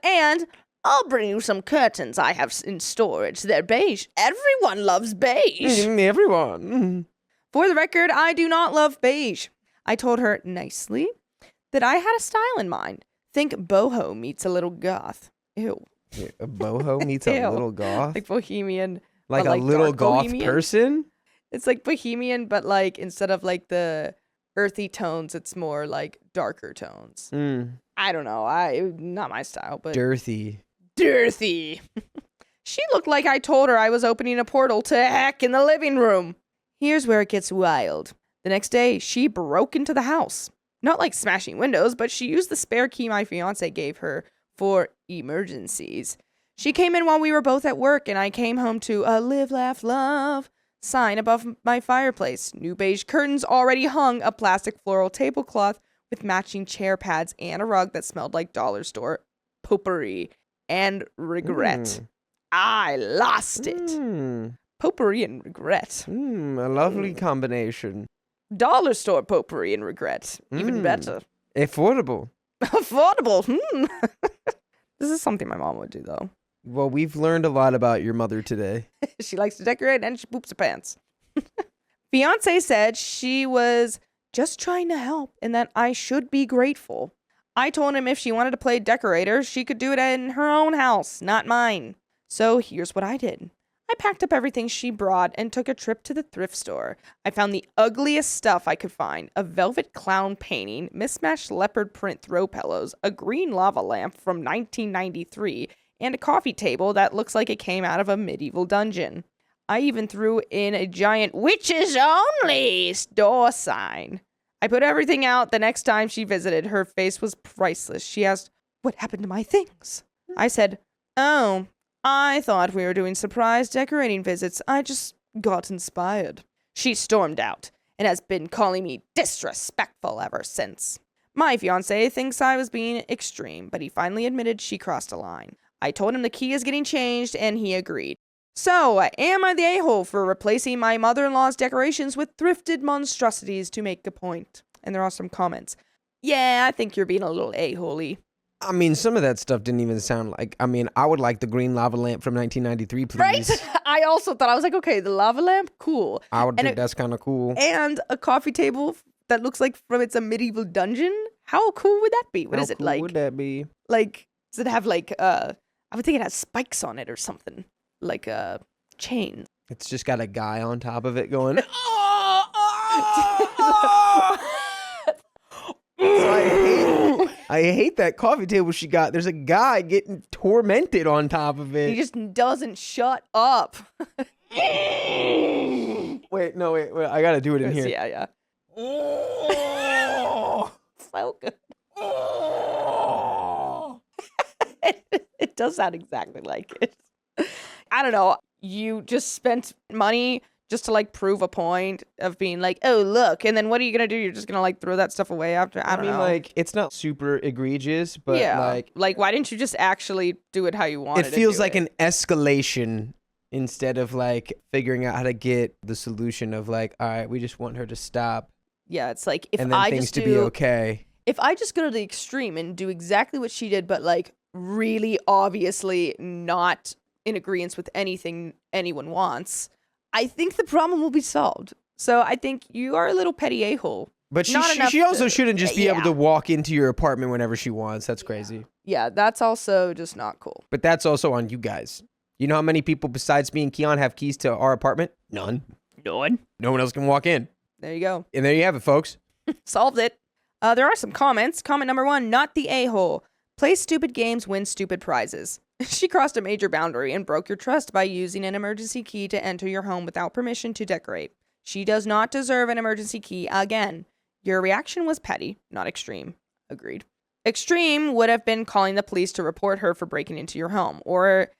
S4: and I'll bring you some curtains I have in storage. They're beige. Everyone loves beige.
S3: Everyone.
S4: For the record, I do not love beige. I told her nicely that I had a style in mind. Think boho meets a little goth. Ew.
S3: A boho meets
S4: Ew.
S3: a little goth.
S4: Like bohemian.
S3: Like
S4: but
S3: a little
S4: dark
S3: goth
S4: bohemian.
S3: person?
S4: It's like bohemian, but like instead of like the earthy tones, it's more like darker tones. I don't know. Not my style, but
S3: Dirthy.
S4: dirty. She looked like I told her I was opening a portal to heck in the living room. Here's where it gets wild. The next day, she broke into the house. Not like smashing windows, but she used the spare key my fiance gave her for emergencies. She came in while we were both at work, and I came home to a live, laugh, love sign above my fireplace. New beige curtains already hung, a plastic floral tablecloth with matching chair pads, and a rug that smelled like dollar store potpourri and regret. I lost it. Potpourri and regret.
S3: A lovely combination.
S4: Dollar store potpourri and regret. Even better.
S3: Affordable.
S4: Affordable. This is something my mom would do, though.
S3: Well, we've learned a lot about your mother today.
S4: She likes to decorate and she poops her pants. Fiance said she was just trying to help and that I should be grateful. I told him if she wanted to play decorator, she could do it in her own house, not mine. So here's what I did. I packed up everything she brought and took a trip to the thrift store. I found the ugliest stuff I could find. A velvet clown painting, mismatched leopard print throw pillows, a green lava lamp from 1993, and a coffee table that looks like it came out of a medieval dungeon. I even threw in a giant witches only store sign. I put everything out. The next time she visited, her face was priceless. She asked, "What happened to my things?" I said, "Oh, I thought we were doing surprise decorating visits. I just got inspired." She stormed out and has been calling me disrespectful ever since. My fiance thinks I was being extreme, but he finally admitted she crossed a line. I told him the key is getting changed, and he agreed. So, am I the a-hole for replacing my mother-in-law's decorations with thrifted monstrosities to make a point? And there are some comments. Yeah, I think you're being a little a-hole-y.
S3: I mean, some of that stuff didn't even sound like... I mean, I would like the green lava lamp from 1993, please.
S4: Right? I also thought, I was like, okay, the lava lamp, cool.
S3: I would
S4: And
S3: think that's kind of cool.
S4: And a coffee table that looks like it's a medieval dungeon? How cool would that be? What
S3: How
S4: is it
S3: cool
S4: like?
S3: would that be?
S4: Like, does it have like, I would think it has spikes on it or something. Like a chain.
S3: It's just got a guy on top of it going... So I hate that coffee table she got. There's a guy getting tormented on top of it.
S4: He just doesn't shut up.
S3: Wait. I gotta do it in here.
S4: Yeah. So good. It does sound exactly like it. I don't know. You just spent money just to like prove a point of being like, oh, look. And then what are you going to do? You're just going to like throw that stuff away after? I don't know.
S3: Like, it's not super egregious, but
S4: like, why didn't you just actually do it how you wanted
S3: it feels like
S4: it?
S3: an escalation instead of like figuring out how to get the solution of like, all right, we just want her to stop
S4: Yeah, it's like if
S3: and then
S4: I
S3: things
S4: just
S3: to
S4: do,
S3: be okay.
S4: if I just go to the extreme and do exactly what she did, but like really obviously not in agreement with anything anyone wants, I think the problem will be solved. So I think you are a little petty a-hole.
S3: But
S4: Not enough
S3: she also
S4: to-
S3: shouldn't just be able
S4: yeah.
S3: to walk into your apartment whenever she wants. That's crazy.
S4: Yeah, that's also just not cool.
S3: But that's also on you guys. You know how many people besides me and Keon have keys to our apartment? None. No one else can walk in.
S4: There you go.
S3: And there you have it, folks.
S4: Solved it. There are some comments. Comment number 1, not the a-hole. Play stupid games, win stupid prizes. She crossed a major boundary and broke your trust by using an emergency key to enter your home without permission to decorate. She does not deserve an emergency key again. Your reaction was petty, not extreme. Agreed. Extreme would have been calling the police to report her for breaking into your home, or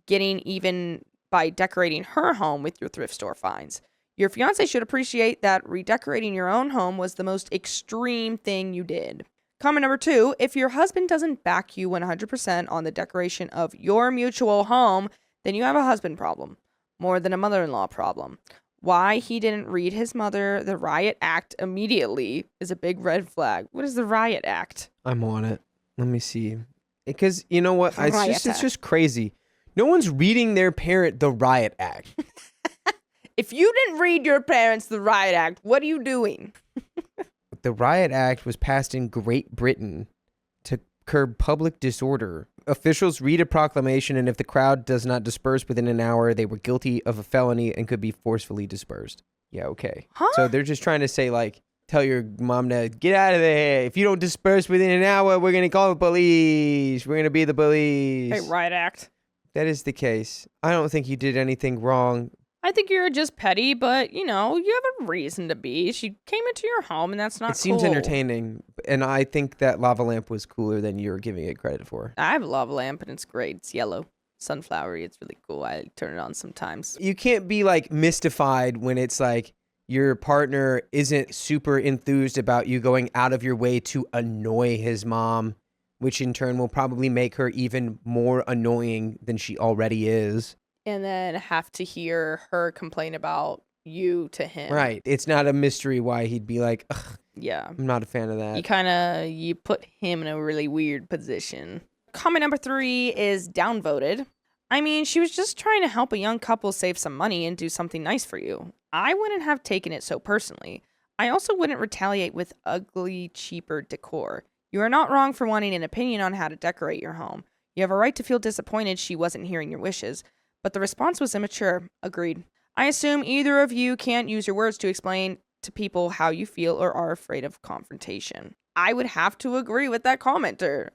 S4: getting even by decorating her home with your thrift store finds. Your fiance should appreciate that redecorating your own home was the most extreme thing you did. Comment number 2, if your husband doesn't back you 100% on the decoration of your mutual home, then you have a husband problem, more than a mother-in-law problem. Why he didn't read his mother the Riot Act immediately is a big red flag. What is the Riot Act?
S3: I'm on it. Let me see. Because you know what? It's
S4: Riot
S3: just crazy. No one's reading their parent the Riot Act.
S4: If you didn't read your parents the Riot Act, what are you doing?
S3: The Riot Act was passed in Great Britain to curb public disorder. Officials read a proclamation, and if the crowd does not disperse within an hour, they were guilty of a felony and could be forcefully dispersed. Yeah, okay.
S4: Huh?
S3: So they're just trying to say, like, tell your mom to get out of there. If you don't disperse within an hour, we're going to call the police. We're going to be the police.
S4: Hey, Riot Act.
S3: That is the case. I don't think you did anything wrong.
S4: I think you're just petty, but, you know, you have a reason to be. She came into your home, and that's not
S3: It seems
S4: cool.
S3: entertaining, and I think that lava lamp was cooler than you're giving it credit for.
S4: I have a lava lamp, and it's great. It's yellow. Sunflowery. It's really cool. I turn it on sometimes.
S3: You can't be, like, mystified when it's, like, your partner isn't super enthused about you going out of your way to annoy his mom, which in turn will probably make her even more annoying than she already is.
S4: And then have to hear her complain about you to him.
S3: Right. It's not a mystery why he'd be like, ugh,
S4: Yeah.
S3: I'm not a fan of that.
S4: You put him in a really weird position. Comment number 3 is downvoted. I mean, she was just trying to help a young couple save some money and do something nice for you. I wouldn't have taken it so personally. I also wouldn't retaliate with ugly, cheaper decor. You are not wrong for wanting an opinion on how to decorate your home. You have a right to feel disappointed she wasn't hearing your wishes. But the response was immature. Agreed. I assume either of you can't use your words to explain to people how you feel or are afraid of confrontation. I would have to agree with that commenter.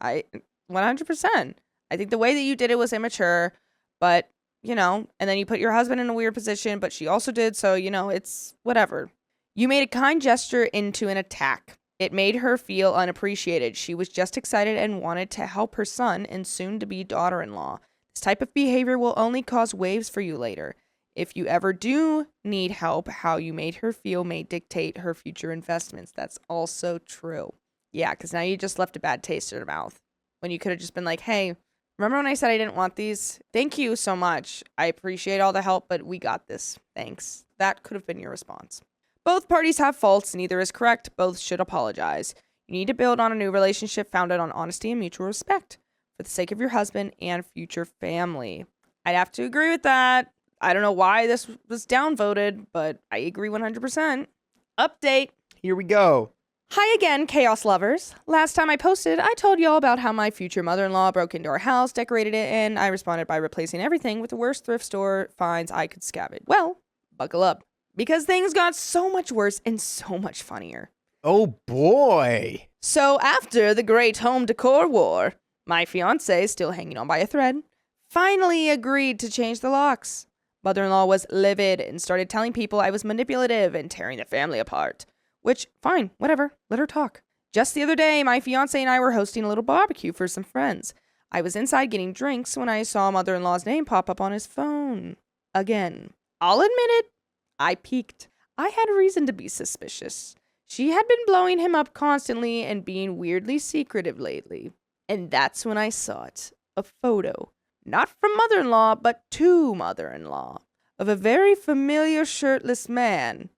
S4: 100%. I think the way that you did it was immature, but, you know, and then you put your husband in a weird position, but she also did, so, you know, it's whatever. You made a kind gesture into an attack. It made her feel unappreciated. She was just excited and wanted to help her son and soon-to-be daughter-in-law. This type of behavior will only cause waves for you later. If you ever do need help, how you made her feel may dictate her future investments. That's also true. Yeah, because now you just left a bad taste in her mouth. When you could have just been like, hey, remember when I said I didn't want these? Thank you so much. I appreciate all the help, but we got this. Thanks. That could have been your response. Both parties have faults. Neither is correct. Both should apologize. You need to build on a new relationship founded on honesty and mutual respect for the sake of your husband and future family. I'd have to agree with that. I don't know why this was downvoted, but I agree 100%. Update.
S3: Here we go.
S4: Hi again, chaos lovers. Last time I posted, I told y'all about how my future mother-in-law broke into our house, decorated it, and I responded by replacing everything with the worst thrift store finds I could scavenge. Well, buckle up, because things got so much worse and so much funnier.
S3: Oh boy.
S4: So after the great home decor war, my fiancé, still hanging on by a thread, finally agreed to change the locks. Mother-in-law was livid and started telling people I was manipulative and tearing the family apart. Which, fine, whatever, let her talk. Just the other day, my fiancé and I were hosting a little barbecue for some friends. I was inside getting drinks when I saw mother-in-law's name pop up on his phone. Again. I'll admit it, I peeked. I had reason to be suspicious. She had been blowing him up constantly and being weirdly secretive lately. And that's when I saw it. A photo. Not from mother-in-law, but to mother-in-law. Of a very familiar shirtless man.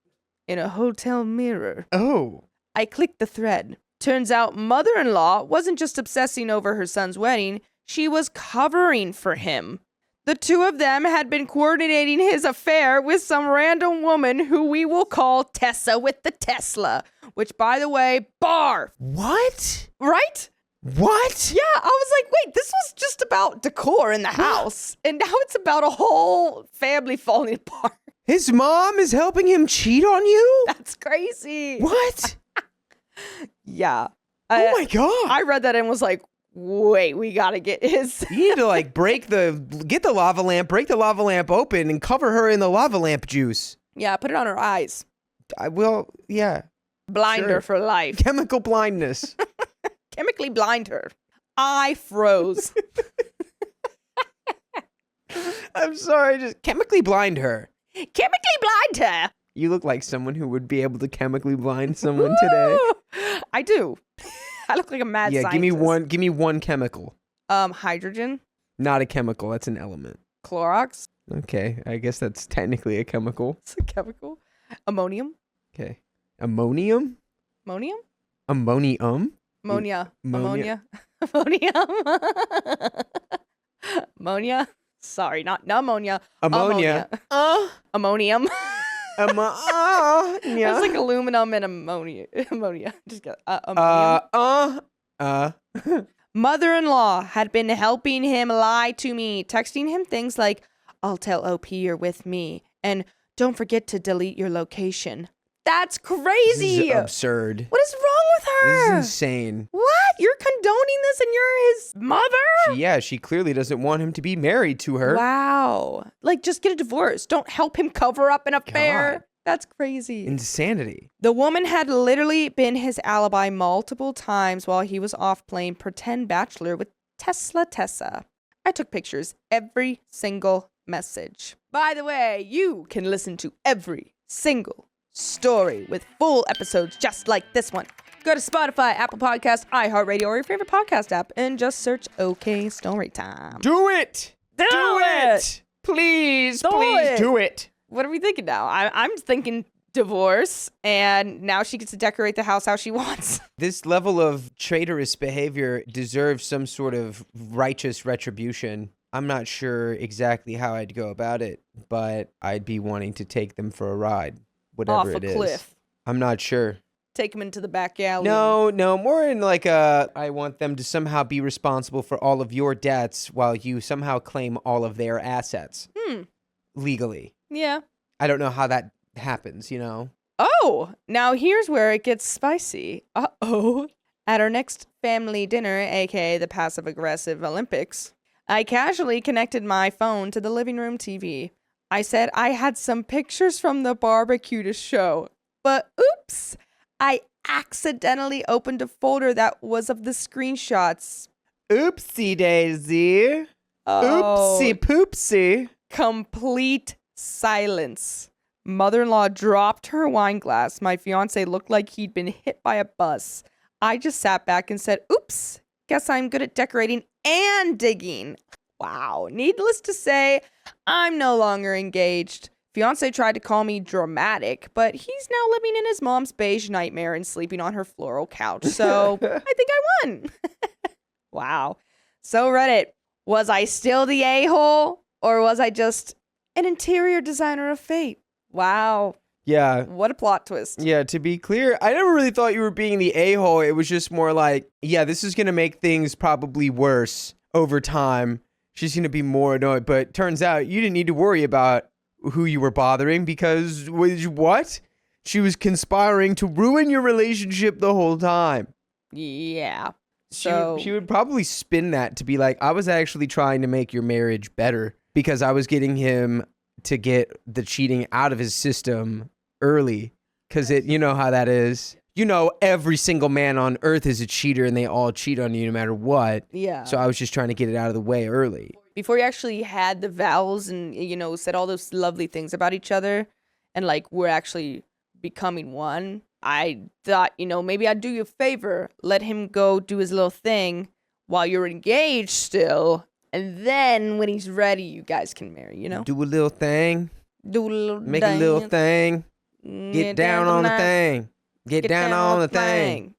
S4: in a hotel mirror.
S3: Oh.
S4: I clicked the thread. Turns out mother-in-law wasn't just obsessing over her son's wedding, she was covering for him. The two of them had been coordinating his affair with some random woman who we will call Tessa with the Tesla, which, by the way, barf.
S3: What?
S4: Right?
S3: What?
S4: Yeah, I was like, wait, this was just about decor in the house, and now it's about a whole family falling apart.
S3: His mom is helping him cheat on you?
S4: That's crazy.
S3: What?
S4: Yeah.
S3: Oh my God.
S4: I read that and was like, wait, we gotta get his.
S3: You need to like break the lava lamp open and cover her in the lava lamp juice.
S4: Yeah, put it on her eyes.
S3: I will, yeah.
S4: Blind
S3: Sure.
S4: her for life.
S3: Chemical blindness.
S4: Chemically blind her. I froze.
S3: I'm sorry, just chemically blind her.
S4: Chemically blind her.
S3: You look like someone who would be able to chemically blind someone today.
S4: I do. I look like a mad scientist.
S3: Give me one chemical.
S4: Hydrogen,
S3: Not a chemical, that's an element.
S4: Clorox.
S3: Okay, I guess that's technically a chemical.
S4: It's a chemical. Ammonium.
S3: Okay. Ammonium?
S4: Ammonium?
S3: Ammonium?
S4: Ammonia.
S3: Ammonia.
S4: Ammonium. Ammonia. Sorry, not pneumonia.
S3: Ammonia.
S4: Ammonium.
S3: Yeah.
S4: It's like aluminum and ammonia. Just got ammonium. Mother-in-law had been helping him lie to me, texting him things like, I'll tell OP you're with me, and don't forget to delete your location. That's crazy.
S3: This is absurd.
S4: What is wrong with
S3: This
S4: her?
S3: is insane.
S4: What? You're condoning this and you're his mother?
S3: She clearly doesn't want him to be married to her.
S4: Wow. Like, just get a divorce. Don't help him cover up an affair.
S3: God.
S4: That's crazy.
S3: Insanity.
S4: The woman had literally been his alibi multiple times while he was off playing pretend bachelor with Tessa. I took pictures every single message. By the way, you can listen to every single story with full episodes just like this one. Go to Spotify, Apple Podcasts, iHeartRadio, or your favorite podcast app and just search OK Storytime.
S3: Do it!
S4: Do it!
S3: Please,
S4: Do
S3: please
S4: it!
S3: do it.
S4: What are we thinking now? I'm thinking divorce, and now she gets to decorate the house how she wants.
S3: This level of traitorous behavior deserves some sort of righteous retribution. I'm not sure exactly how I'd go about it, but I'd be wanting to take them for a ride, whatever
S4: Off
S3: it
S4: a
S3: is.
S4: cliff.
S3: I'm not sure.
S4: Take him into the back alley.
S3: No, more in like I want them to somehow be responsible for all of your debts while you somehow claim all of their assets. Legally.
S4: Yeah.
S3: I don't know how that happens, you know?
S4: Oh, now here's where it gets spicy. Uh-oh. At our next family dinner, aka the passive-aggressive Olympics, I casually connected my phone to the living room TV. I said I had some pictures from the barbecue to show, but oops, I accidentally opened a folder that was of the screenshots.
S3: Oopsie daisy.
S4: Oh.
S3: Oopsie poopsie.
S4: Complete silence. Mother-in-law dropped her wine glass. My fiancé looked like he'd been hit by a bus. I just sat back and said, oops, guess I'm good at decorating and digging. Wow. Needless to say, I'm no longer engaged. Fiancé tried to call me dramatic, but he's now living in his mom's beige nightmare and sleeping on her floral couch. So I think I won. Wow. So Reddit, was I still the a-hole or was I just an interior designer of fate? Wow.
S3: Yeah.
S4: What a plot twist.
S3: Yeah, to be clear, I never really thought you were being the a-hole. It was just more like, yeah, this is going to make things probably worse over time. She's going to be more annoyed. But turns out you didn't need to worry about who you were bothering because, what? She was conspiring to ruin your relationship the whole time.
S4: Yeah.
S3: She would probably spin that to be like, I was actually trying to make your marriage better because I was getting him to get the cheating out of his system early. Because you know how that is. You know, every single man on earth is a cheater and they all cheat on you no matter what.
S4: Yeah.
S3: So I was just trying to get it out of the way early.
S4: Before you actually had the vows and, said all those lovely things about each other and like we're actually becoming one, I thought, maybe I'd do you a favor. Let him go do his little thing while you're engaged still. And then when he's ready, you guys can marry,
S3: Do a little thing.
S4: Do a little
S3: Make a little thing. Get down on the thing. Get down on the thing.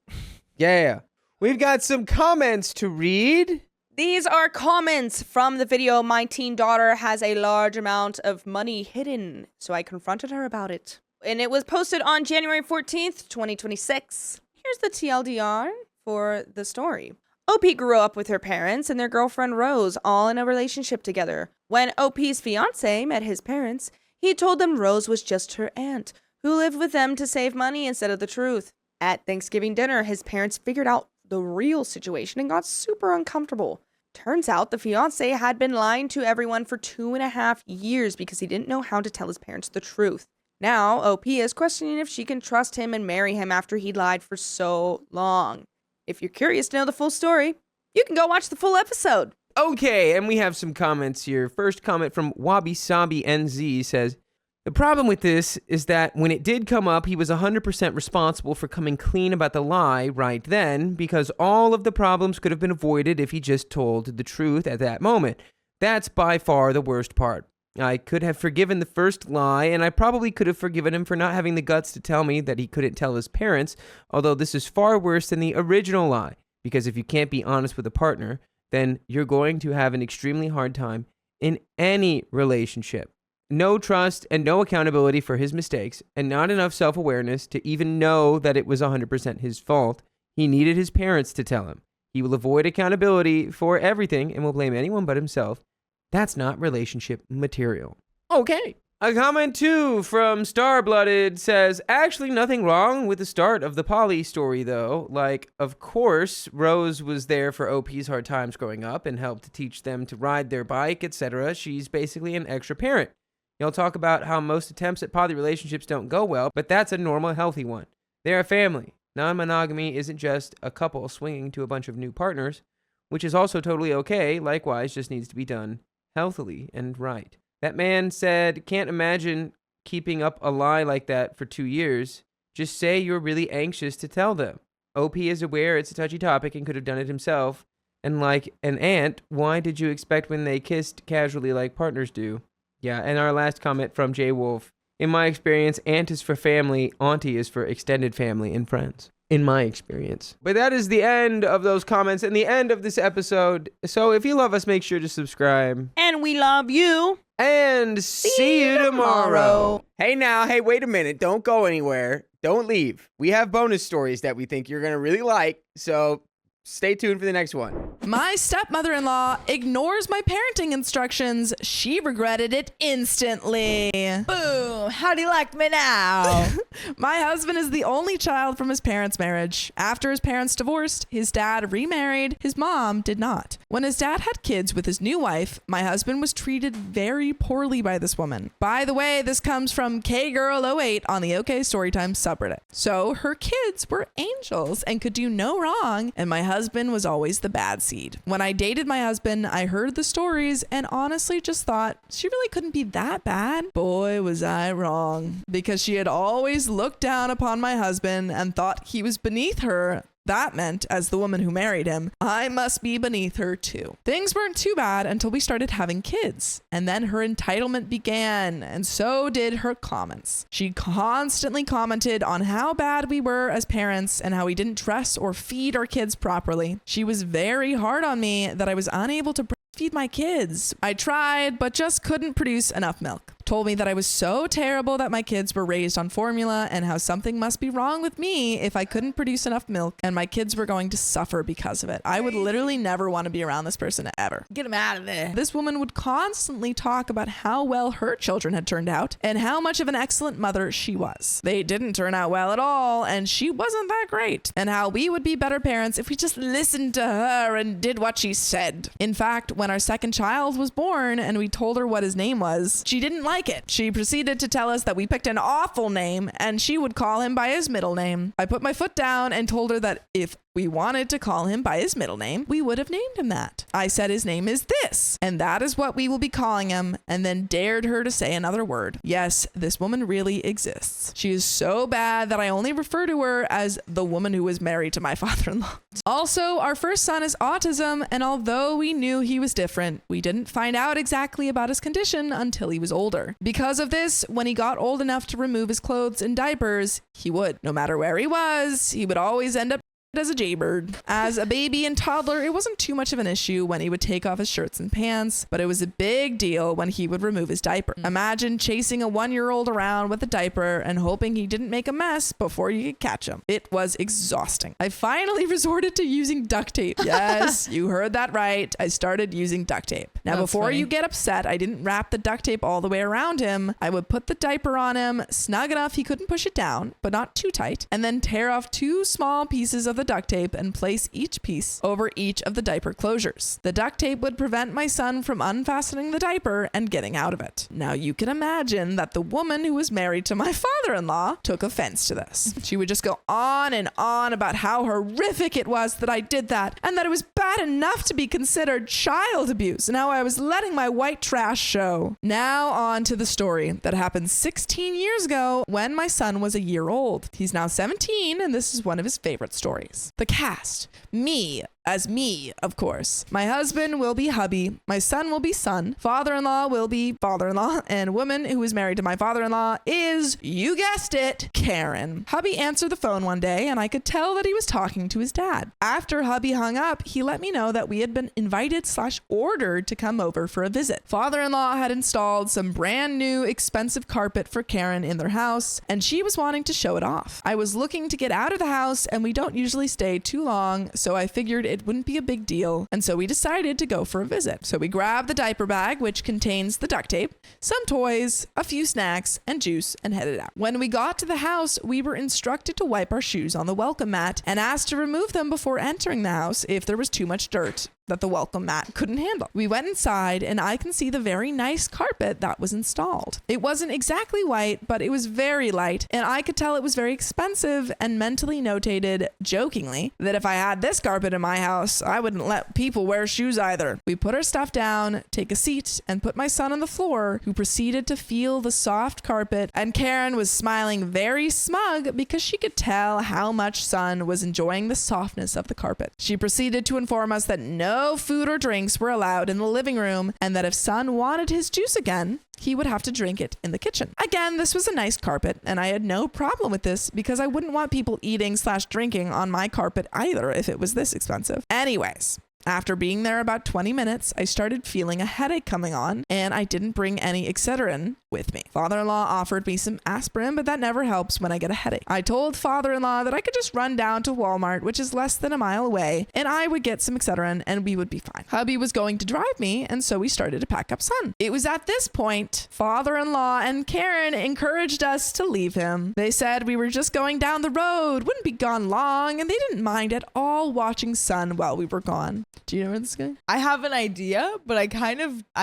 S3: Yeah. We've got some comments to read.
S4: These are comments from the video. My teen daughter has a large amount of money hidden, so I confronted her about it. And it was posted on January 14th, 2026. Here's the TLDR for the story. OP grew up with her parents and their girlfriend Rose, all in a relationship together. When OP's fiancé met his parents, he told them Rose was just her aunt, who lived with them to save money instead of the truth. At Thanksgiving dinner, his parents figured out the real situation and got super uncomfortable. Turns out the fiancé had been lying to everyone for 2.5 years because he didn't know how to tell his parents the truth. Now, OP is questioning if she can trust him and marry him after he lied for so long. If you're curious to know the full story, you can go watch the full episode.
S3: Okay, and we have some comments here. First comment from Wabi Sabi NZ says, the problem with this is that when it did come up, he was 100% responsible for coming clean about the lie right then, because all of the problems could have been avoided if he just told the truth at that moment. That's by far the worst part. I could have forgiven the first lie, and I probably could have forgiven him for not having the guts to tell me that he couldn't tell his parents, although this is far worse than the original lie, because if you can't be honest with a partner, then you're going to have an extremely hard time in any relationship. No trust and no accountability for his mistakes, and not enough self-awareness to even know that it was 100% his fault. He needed his parents to tell him. He will avoid accountability for everything and will blame anyone but himself. That's not relationship material. Okay. A comment too from Starblooded says, actually nothing wrong with the start of the Polly story though. Like, of course, Rose was there for OP's hard times growing up and helped to teach them to ride their bike, etc. She's basically an extra parent. You'll talk about how most attempts at poly relationships don't go well, but that's a normal, healthy one. They're a family. Non-monogamy isn't just a couple swinging to a bunch of new partners, which is also totally okay. Likewise, just needs to be done healthily and right. That man said, can't imagine keeping up a lie like that for 2 years. Just say you're really anxious to tell them. OP is aware it's a touchy topic and could have done it himself. And like an aunt, why did you expect when they kissed casually like partners do? Yeah, and our last comment from Jay Wolf. In my experience, aunt is for family, auntie is for extended family and friends. In my experience. But that is the end of those comments and the end of this episode. So if you love us, make sure to subscribe.
S4: And we love you.
S3: And see you tomorrow. Hey, wait a minute. Don't go anywhere. Don't leave. We have bonus stories that we think you're going to really like. So stay tuned for the next one.
S1: My stepmother-in-law ignores my parenting instructions. She regretted it instantly.
S5: Boom! How do you like me now?
S1: My husband is the only child from his parents' marriage. After his parents divorced, his dad remarried. His mom did not. When his dad had kids with his new wife, my husband was treated very poorly by this woman. By the way, this comes from KGirl08 on the OKstorytime subreddit. So her kids were angels and could do no wrong, and my husband was always the bad seed. When I dated my husband, I heard the stories and honestly just thought she really couldn't be that bad. Boy, was I wrong, because she had always looked down upon my husband and thought he was beneath her. That meant, as the woman who married him, I must be beneath her too. Things weren't too bad until we started having kids. And then her entitlement began, and so did her comments. She constantly commented on how bad we were as parents and how we didn't dress or feed our kids properly. She was very hard on me that I was unable to breastfeed my kids. I tried, but just couldn't produce enough milk. Told me that I was so terrible that my kids were raised on formula and how something must be wrong with me if I couldn't produce enough milk and my kids were going to suffer because of it. I would literally never want to be around this person ever.
S5: Get him out of there.
S1: This woman would constantly talk about how well her children had turned out and how much of an excellent mother she was. They didn't turn out well at all, and she wasn't that great, and how we would be better parents if we just listened to her and did what she said. In fact, when our second child was born and we told her what his name was, she didn't like it. She proceeded to tell us that we picked an awful name and she would call him by his middle name. I put my foot down and told her that if we wanted to call him by his middle name, we would have named him that. I said his name is this, and that is what we will be calling him, and then dared her to say another word. Yes, this woman really exists. She is so bad that I only refer to her as the woman who was married to my father-in-law. Also, our first son is autism, and although we knew he was different, we didn't find out exactly about his condition until he was older. Because of this, when he got old enough to remove his clothes and diapers, he would. No matter where he was, he would always end up as a jaybird. As a baby and toddler, it wasn't too much of an issue when he would take off his shirts and pants, but it was a big deal when he would remove his diaper. Imagine chasing a 1-year-old around with a diaper and hoping he didn't make a mess before you could catch him. It was exhausting. I finally resorted to using duct tape. Yes, you heard that right. I started using duct tape. Now,
S5: That's
S1: before
S5: funny.
S1: you get upset, I didn't wrap the duct tape all the way around him. I would put the diaper on him, snug enough he couldn't push it down, but not too tight, and then tear off 2 small pieces of the duct tape and place each piece over each of the diaper closures. The duct tape would prevent my son from unfastening the diaper and getting out of it. Now you can imagine that the woman who was married to my father-in-law took offense to this. She would just go on and on about how horrific it was that I did that, and that it was bad enough to be considered child abuse, and how I was letting my white trash show. Now on to the story that happened 16 years ago when my son was a year old. He's now 17, and this is one of his favorite stories. The cast. Me, as me, of course. My husband will be hubby. My son will be son. Father-in-law will be father-in-law. And woman who is married to my father-in-law is, you guessed it, Karen. Hubby answered the phone one day, and I could tell that he was talking to his dad. After hubby hung up, he let me know that we had been invited/ordered to come over for a visit. Father-in-law had installed some brand new expensive carpet for Karen in their house, and she was wanting to show it off. I was looking to get out of the house, and we don't usually stay too long, so I figured it wouldn't be a big deal, and so we decided to go for a visit. So we grabbed the diaper bag, which contains the duct tape, some toys, a few snacks, and juice, and headed out. When we got to the house, we were instructed to wipe our shoes on the welcome mat and asked to remove them before entering the house if there was too much dirt that the welcome mat couldn't handle. We went inside, and I can see the very nice carpet that was installed. It wasn't exactly white, but it was very light, and I could tell it was very expensive, and mentally notated, jokingly, that if I had this carpet in my house, I wouldn't let people wear shoes either. We put our stuff down, take a seat, and put my son on the floor, who proceeded to feel the soft carpet, and Karen was smiling very smug because she could tell how much son was enjoying the softness of the carpet. She proceeded to inform us that no food or drinks were allowed in the living room, and that if son wanted his juice again, he would have to drink it in the kitchen. Again, this was a nice carpet, and I had no problem with this because I wouldn't want people eating/drinking on my carpet either if it was this expensive. Anyways, after being there about 20 minutes, I started feeling a headache coming on, and I didn't bring any Excedrin with me. Father-in-law offered me some aspirin, but that never helps when I get a headache. I told father-in-law that I could just run down to Walmart, which is less than a mile away, and I would get some Excedrin and we would be fine. Hubby was going to drive me, and so we started to pack up son. It was at this point, father-in-law and Karen encouraged us to leave him. They said we were just going down the road, wouldn't be gone long, and they didn't mind at all watching son while we were gone. Do you know where this is going?
S5: I have an idea, but I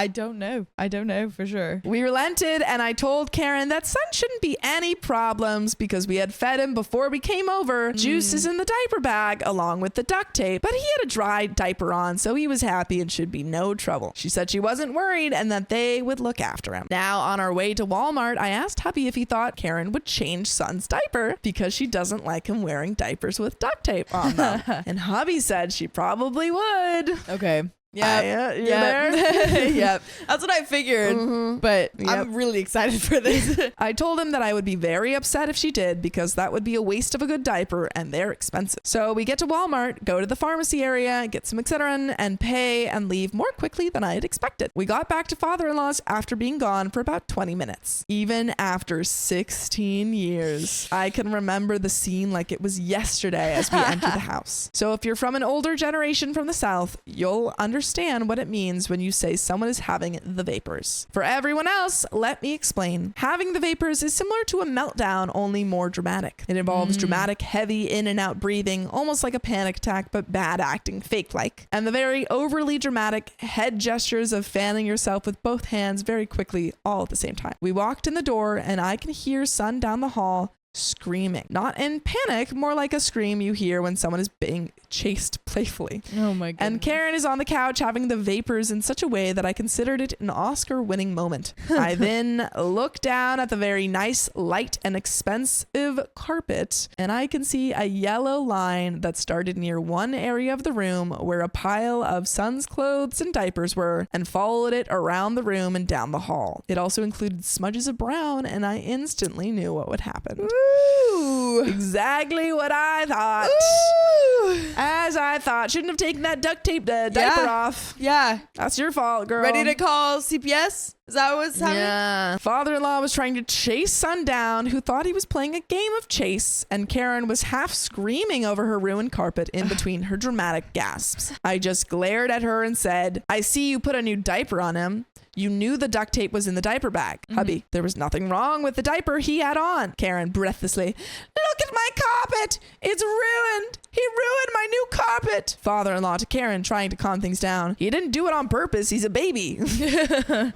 S5: don't know. I don't know for sure.
S1: We relented, and I told Karen that son shouldn't be any problems because we had fed him before we came over. Juice is in the diaper bag along with the duct tape, but he had a dry diaper on, so he was happy and should be no trouble. She said she wasn't worried and that they would look after him. Now, on our way to Walmart, I asked hubby if he thought Karen would change son's diaper because she doesn't like him wearing diapers with duct tape on them. And hubby said she probably would.
S5: Okay. Yeah.
S1: You there?
S5: Yep. That's what I figured. But I'm really excited for this.
S1: I told him that I would be very upset if she did because that would be a waste of a good diaper and they're expensive. So we get to Walmart, go to the pharmacy area, get some Excedrin, and pay and leave more quickly than I had expected. We got back to father-in-law's after being gone for about 20 minutes. Even after 16 years, I can remember the scene like it was yesterday as we entered the house. So if you're from an older generation from the South, you'll understand what it means when you say someone is having the vapors. For everyone else, let me explain. Having the vapors is similar to a meltdown, only more dramatic. It involves dramatic, heavy in and out breathing, almost like a panic attack, but bad acting, fake-like. And the very overly dramatic head gestures of fanning yourself with both hands very quickly, all at the same time. We walked in the door, and I can hear son down the hall screaming. Not in panic, more like a scream you hear when someone is being chased playfully.
S5: Oh my goodness.
S1: And Karen is on the couch having the vapors in such a way that I considered it an Oscar-winning moment. I then look down at the very nice, light, and expensive carpet, and I can see a yellow line that started near one area of the room where a pile of son's clothes and diapers were, and followed it around the room and down the hall. It also included smudges of brown, and I instantly knew what would happen.
S5: Ooh.
S1: Exactly what I thought.
S5: Ooh.
S1: As I thought. Shouldn't have taken that duct tape diaper off.
S5: Yeah.
S1: That's your fault, girl.
S5: Ready to call CPS? Is that what's happening?
S1: Yeah. Father-in-law was trying to chase son down, who thought he was playing a game of chase, and Karen was half screaming over her ruined carpet in between her dramatic gasps. I just glared at her and said, I see you put a new diaper on him. You knew the duct tape was in the diaper bag. Hubby, there was nothing wrong with the diaper he had on. Karen breathlessly, look at my carpet. It's ruined. He ruined my new carpet. Father-in-law to Karen, trying to calm things down. He didn't do it on purpose. He's a baby.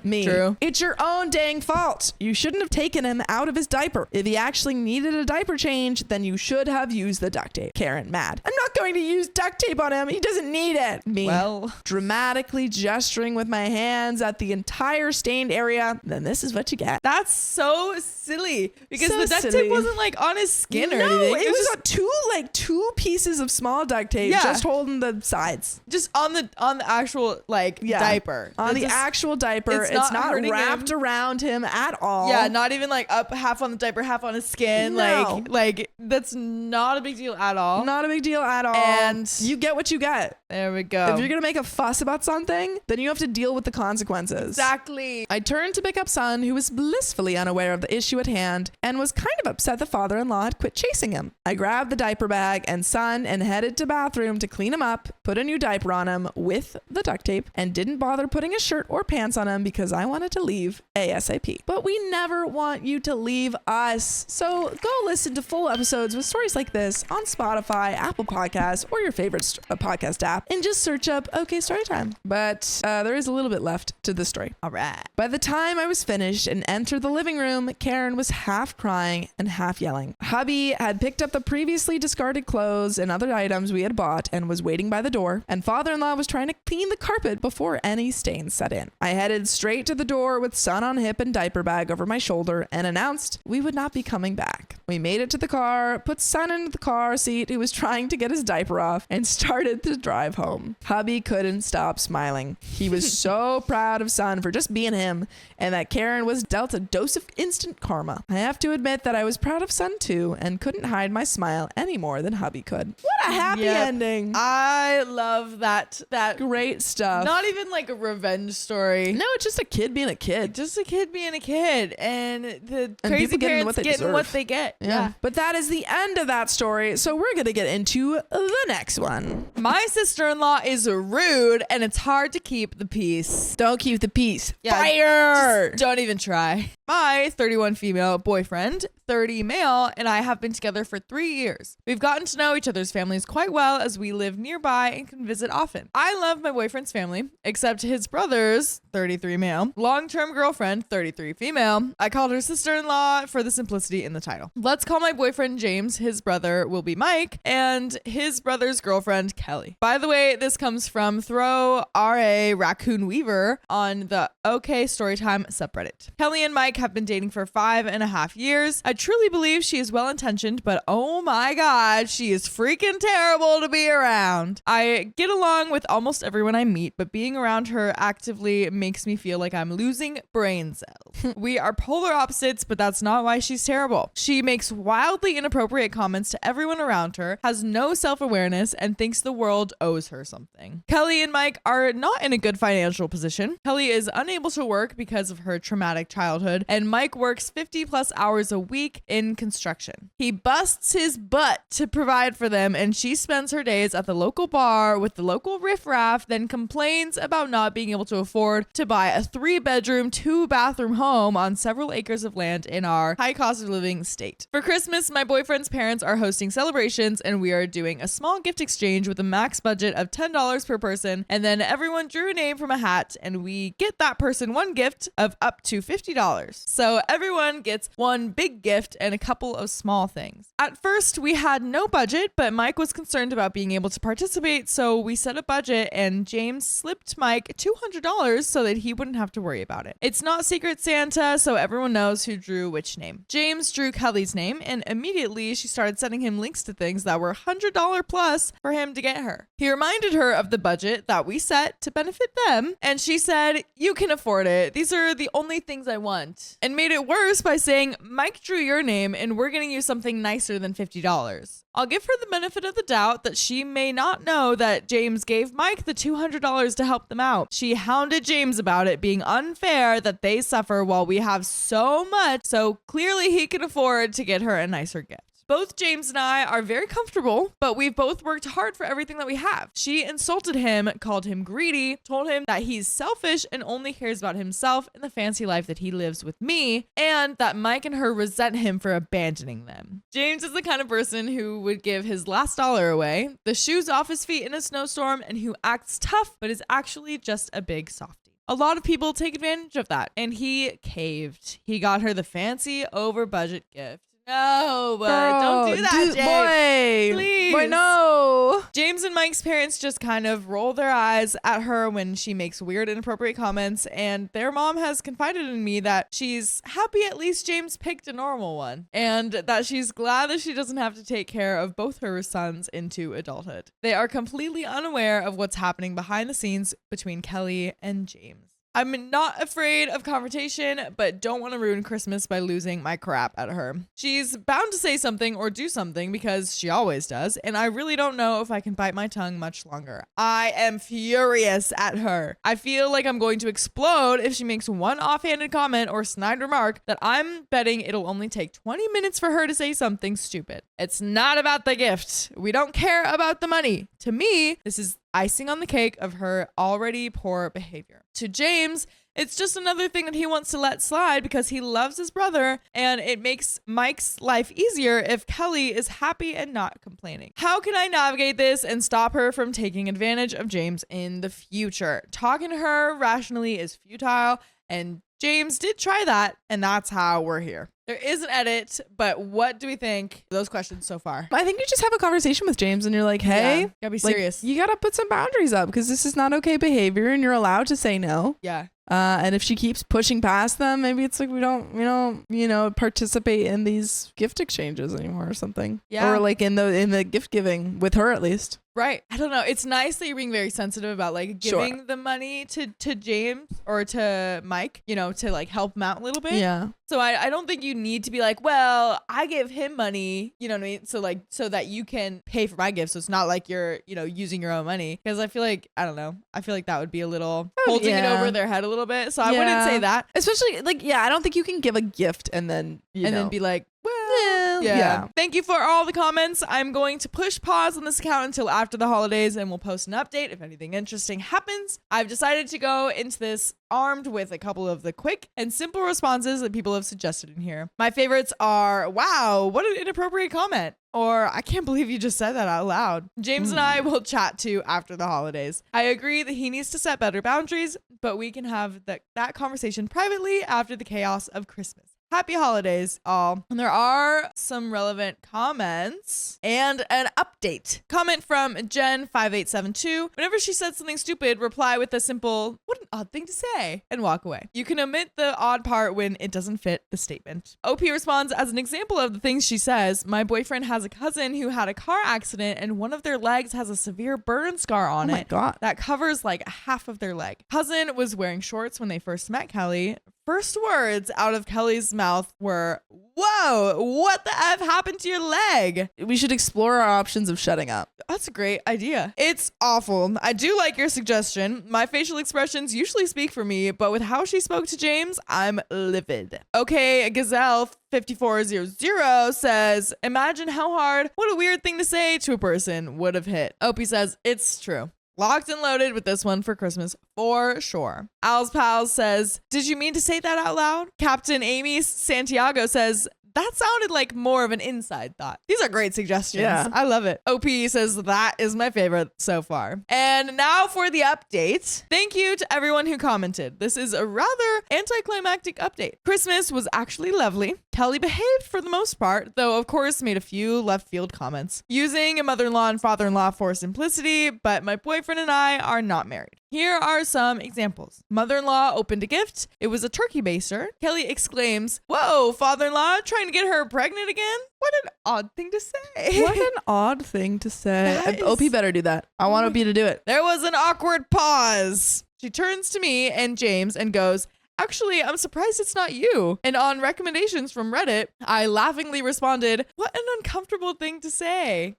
S1: Me.
S5: True.
S1: It's your own dang fault. You shouldn't have taken him out of his diaper. If he actually needed a diaper change, then you should have used the duct tape. Karen, mad. I'm not going to use duct tape on him. He doesn't need it. Me.
S5: Well.
S1: Dramatically gesturing with my hands at the entire stained area. Then this is what you get.
S5: That's so silly because
S1: So
S5: the duct
S1: silly.
S5: tape wasn't like on his skin or
S1: No,
S5: anything.
S1: it was
S5: just,
S1: two pieces of small duct tape
S5: Yeah.
S1: just holding the sides.
S5: just on the actual like
S1: Yeah.
S5: diaper.
S1: On the
S5: It's just-
S1: actual diaper.
S5: it's
S1: It's
S5: not
S1: not
S5: hurting
S1: wrapped
S5: him.
S1: around him at all.
S5: Yeah, not even like up half on the diaper, half on his skin.
S1: No.
S5: Like that's not a big deal at all.
S1: Not a big deal at all.
S5: And-
S1: you get what you get.
S5: There we go.
S1: If you're going to make a fuss about something, then you have to deal with the consequences.
S5: Exactly.
S1: I turned to pick up son, who was blissfully unaware of the issue at hand and was kind of upset the father-in-law had quit chasing him. I grabbed the diaper bag and son and headed to bathroom to clean him up, put a new diaper on him with the duct tape, and didn't bother putting a shirt or pants on him because I wanted to leave ASAP. But we never want you to leave us. So go listen to full episodes with stories like this on Spotify, Apple Podcasts, or your favorite podcast app, and just search up OK Storytime. But there is a little bit left to the story.
S5: All right.
S1: By the time I was finished and entered the living room, Karen was half crying and half yelling. Hubby had picked up the previously discarded clothes and other items we had bought and was waiting by the door, and father-in-law was trying to clean the carpet before any stains set in. I headed straight to the door with son on hip and diaper bag over my shoulder and announced we would not be coming back. We made it to the car, put son into the car seat who was trying to get his diaper off, and started to drive home. Hubby couldn't stop smiling. He was so proud of son for just being him, and that Karen was dealt a dose of instant karma. I have to admit that I was proud of son too, and couldn't hide my smile any more than hubby could. What a happy
S5: Yep.
S1: ending.
S5: I love that.
S1: Great stuff.
S5: Not even like a revenge story.
S1: No, it's just a kid being a kid.
S5: Just a kid being a kid, and the
S1: And
S5: crazy
S1: people getting
S5: parents
S1: what they
S5: getting
S1: deserve.
S5: what they get. Yeah.
S1: But that is the end of that story. So we're going to get into the next one.
S5: My sister-in-law is rude, and it's hard to keep the peace.
S1: Don't keep the peace.
S5: Yeah,
S1: Fire!
S5: just don't even try. My 31 female boyfriend, 30 male, and I have been together for 3 years. We've gotten to know each other's families quite well as we live nearby and can visit often. I love my boyfriend's family, except his brother's, 33 male, long-term girlfriend, 33 female. I called her sister-in-law for the simplicity in the title. Let's call my boyfriend James, his brother will be Mike, and his brother's girlfriend, Kelly. By the way, this comes from Throw RA Raccoon Weaver on the OK Storytime subreddit. Kelly and Mike have been dating for 5.5 years. I truly believe she is well-intentioned, but oh my god, she is freaking terrible to be around. I get along with almost everyone I meet, but being around her actively makes me feel like I'm losing brain cells. We are polar opposites, but that's not why she's terrible. She makes wildly inappropriate comments to everyone around her, has no self-awareness, and thinks the world owes her something. Kelly and Mike are not in a good financial position. Kelly is unable to work because of her traumatic childhood, and Mike works 50 plus hours a week in construction. He busts his butt to provide for them, and she spends her days at the local bar with the local riffraff, then complains about not being able to afford to buy a 3-bedroom, 2-bathroom home on several acres of land in our high cost of living state. For Christmas, my boyfriend's parents are hosting celebrations, and we are doing a small gift exchange with a max budget of $10 per person, and then everyone drew a name from a hat, and we get that person one gift of up to $50. So everyone gets one big gift and a couple of small things. At first, we had no budget, but Mike was concerned about being able to participate, so we set a budget and James slipped Mike $200 so that he wouldn't have to worry about it. It's not Secret Santa, so everyone knows who drew which name. James drew Kelly's name, and immediately she started sending him links to things that were $100 plus for him to get her. He reminded her of the budget that we set to benefit them, and she said, "You can afford it. These are the only things I want." And made it worse by saying, "Mike drew your name, and we're getting you something nicer than $50. I'll give her the benefit of the doubt that she may not know that James gave Mike the $200 to help them out. She hounded James about it being unfair that they suffer while we have so much, so clearly he can afford to get her a nicer gift. Both James and I are very comfortable, but we've both worked hard for everything that we have. She insulted him, called him greedy, told him that he's selfish and only cares about himself and the fancy life that he lives with me, and that Mike and her resent him for abandoning them. James is the kind of person who would give his last dollar away, the shoes off his feet in a snowstorm, and who acts tough but is actually just a big softie. A lot of people take advantage of that, and he caved. He got her the fancy over budget gift. No, but don't do that, James. Please.
S1: Boy, no.
S5: James and Mike's parents just kind of roll their eyes at her when she makes weird, inappropriate comments, and their mom has confided in me that she's happy at least James picked a normal one, and that she's glad that she doesn't have to take care of both her sons into adulthood. They are completely unaware of what's happening behind the scenes between Kelly and James. I'm not afraid of confrontation, but don't want to ruin Christmas by losing my crap at her. She's bound to say something or do something because she always does, and I really don't know if I can bite my tongue much longer. I am furious at her. I feel like I'm going to explode if she makes one offhanded comment or snide remark that I'm betting it'll only take 20 minutes for her to say something stupid. It's not about the gift. We don't care about the money. To me, this is icing on the cake of her already poor behavior. To James, it's just another thing that he wants to let slide because he loves his brother, and it makes Mike's life easier if Kelly is happy and not complaining. How can I navigate this and stop her from taking advantage of James in the future? Talking to her rationally is futile, and James did try that, and that's how we're here. There is an edit, but what do we think of those questions so far?
S1: I think you just have a conversation with James and you're like, hey,
S5: Yeah, gotta be serious.
S1: you gotta put some boundaries up because this is not okay behavior and you're allowed to say no.
S5: Yeah.
S1: And if she keeps pushing past them, maybe it's like we don't participate in these gift exchanges anymore or something.
S5: Yeah.
S1: Or like in the gift giving with her at least.
S5: Right. I don't know. It's nice that you're being very sensitive about like giving the money to James or to Mike, to like help him out a little bit.
S1: Yeah.
S5: So I don't think you need to be like, well, I give him money, you know what I mean? So that you can pay for my gift. So it's not like you're, using your own money. Because I feel like, I don't know. I feel like that would be a little holding it over their head a little bit. So I wouldn't say that.
S1: Especially I don't think you can give a gift and then,
S5: then be like, well, yeah. Thank you for all the comments. I'm going to push pause on this account until after the holidays and we'll post an update if anything interesting happens. I've decided to go into this armed with a couple of the quick and simple responses that people have suggested in here. My favorites are, wow, what an inappropriate comment. Or, I can't believe you just said that out loud. James and I will chat too after the holidays. I agree that he needs to set better boundaries, but we can have that conversation privately after the chaos of Christmas. Happy holidays, all. And there are some relevant comments and an update. Comment from Jen5872. Whenever she said something stupid, reply with a simple, "What an odd thing to say," and walk away. You can omit the odd part when it doesn't fit the statement. OP responds, as an example of the things she says, my boyfriend has a cousin who had a car accident and one of their legs has a severe burn scar on it.
S1: Oh my God.
S5: That covers like half of their leg. Cousin was wearing shorts when they first met Kelly. First words out of Kelly's mouth were, "Whoa, what the F happened to your leg?"
S1: We should explore our options of shutting up.
S5: That's a great idea. It's awful. I do like your suggestion. My facial expressions usually speak for me, but with how she spoke to James, I'm livid. Okay, Gazelle 5400 says, imagine how hard, what a weird thing to say to a person would have hit. Opie says, it's true. Locked and loaded with this one for Christmas, for sure. Al's Pals says, did you mean to say that out loud? Captain Amy Santiago says, That sounded like more of an inside thought. These are great suggestions.
S1: Yeah.
S5: I love it. OP says that is my favorite so far. And now for the update. Thank you to everyone who commented. This is a rather anticlimactic update. Christmas was actually lovely. Kelly behaved for the most part, though of course made a few left field comments. Using a mother-in-law and father-in-law for simplicity, but my boyfriend and I are not married. Here are some examples. Mother-in-law opened a gift. It was a turkey baster. Kelly exclaims, "Whoa, father-in-law, trying to get her pregnant again? What an odd thing to say."
S1: What an odd thing to say.
S5: That
S1: OP
S5: is-
S1: better do that. I want OP to do it.
S5: There was an awkward pause. She turns to me and James and goes, "Actually, I'm surprised it's not you." And on recommendations from Reddit, I laughingly responded, "What an uncomfortable thing to say."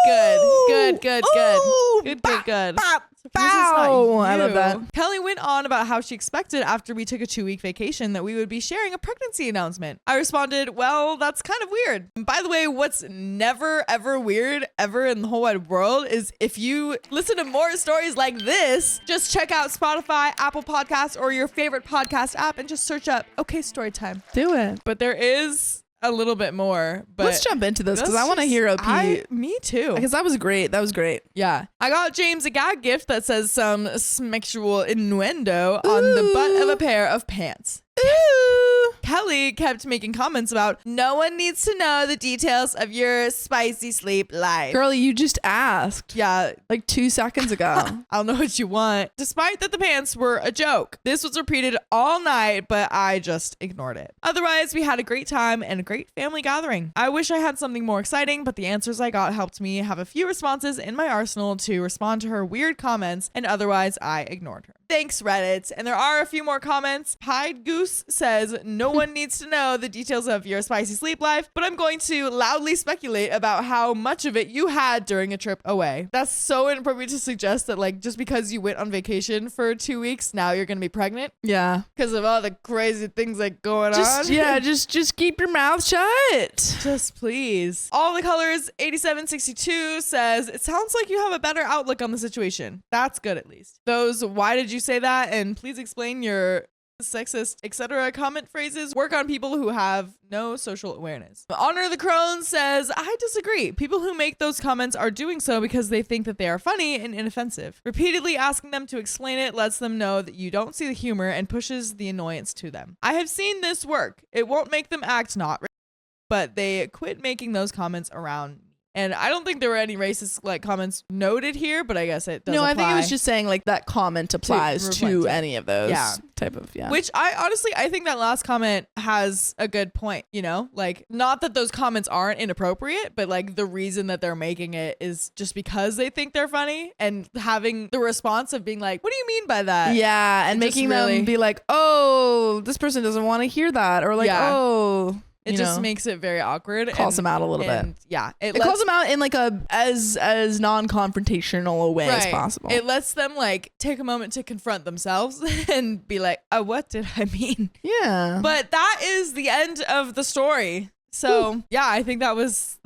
S5: Good. Surprised it's not
S1: Bow. I love
S5: you.
S1: that.
S5: Kelly went on about how she expected after we took a 2-week vacation that we would be sharing a pregnancy announcement. I responded, "Well, that's kind of weird." And by the way, what's never ever weird ever in the whole wide world is if you listen to more stories like this, just check out Spotify, Apple Podcasts, or your favorite podcast app and just search up Storytime.
S1: Do it.
S5: But there is a little bit more. But
S1: Let's jump into this because
S5: let's
S1: I want to
S5: just-
S1: hear OP.
S5: Me too.
S1: Because that was great. That was great.
S5: Yeah. I got James a gag gift that says some sexual innuendo on the butt of a pair of pants.
S1: Ooh.
S5: Kelly kept making comments about no one needs to know the details of your spicy sleep life.
S1: Girl, you just asked
S5: Yeah,
S1: like 2 seconds ago.
S5: I'll know what you want. Despite that the pants were a joke. This was repeated all night, but I just ignored it. Otherwise, we had a great time and a great family gathering. I wish I had something more exciting, but the answers I got helped me have a few responses in my arsenal to respond to her weird comments, and otherwise I ignored her. Thanks, Reddit. And there are a few more comments. Pied Goose says, no one needs to know the details of your spicy sleep life, but I'm going to loudly speculate about how much of it you had during a trip away. That's so inappropriate to suggest that, like, just because you went on vacation for 2 weeks, now you're going to be pregnant
S1: Yeah.
S5: because of all the crazy things like going on.
S1: Just keep your mouth shut.
S5: Just please. All the colors 8762 says, it sounds like you have a better outlook on the situation. That's good, at least. Those why did you say that and please explain your sexist, etc. comment phrases work on people who have no social awareness. Honor the Crone says, I disagree. People who make those comments are doing so because they think that they are funny and inoffensive. Repeatedly asking them to explain it lets them know that you don't see the humor and pushes the annoyance to them. I have seen this work. It won't make them act not, but they quit making those comments around. And I don't think there were any racist like comments noted here, but I guess it does
S1: No, I
S5: apply.
S1: think it was just saying like that comment applies to
S5: reflect it.
S1: any of those
S5: Yeah.
S1: type of, yeah.
S5: Which I think that last comment has a good point, you know? Like, not that those comments aren't inappropriate, but like the reason that they're making it is just because they think they're funny, and having the response of being like, what do you mean by that?
S1: Yeah, and
S5: It just
S1: making
S5: really-
S1: them be like, oh, this person doesn't want to hear that. Or like,
S5: Yeah.
S1: oh,
S5: It
S1: you
S5: just
S1: know,
S5: makes it very awkward.
S1: calls them out a little bit.
S5: and yeah,
S1: It calls them out in like a as non-confrontational a way as possible.
S5: It lets them like take a moment to confront themselves and be like, oh, what did I mean?
S1: Yeah.
S5: But that is the end of the story. So yeah, I think that was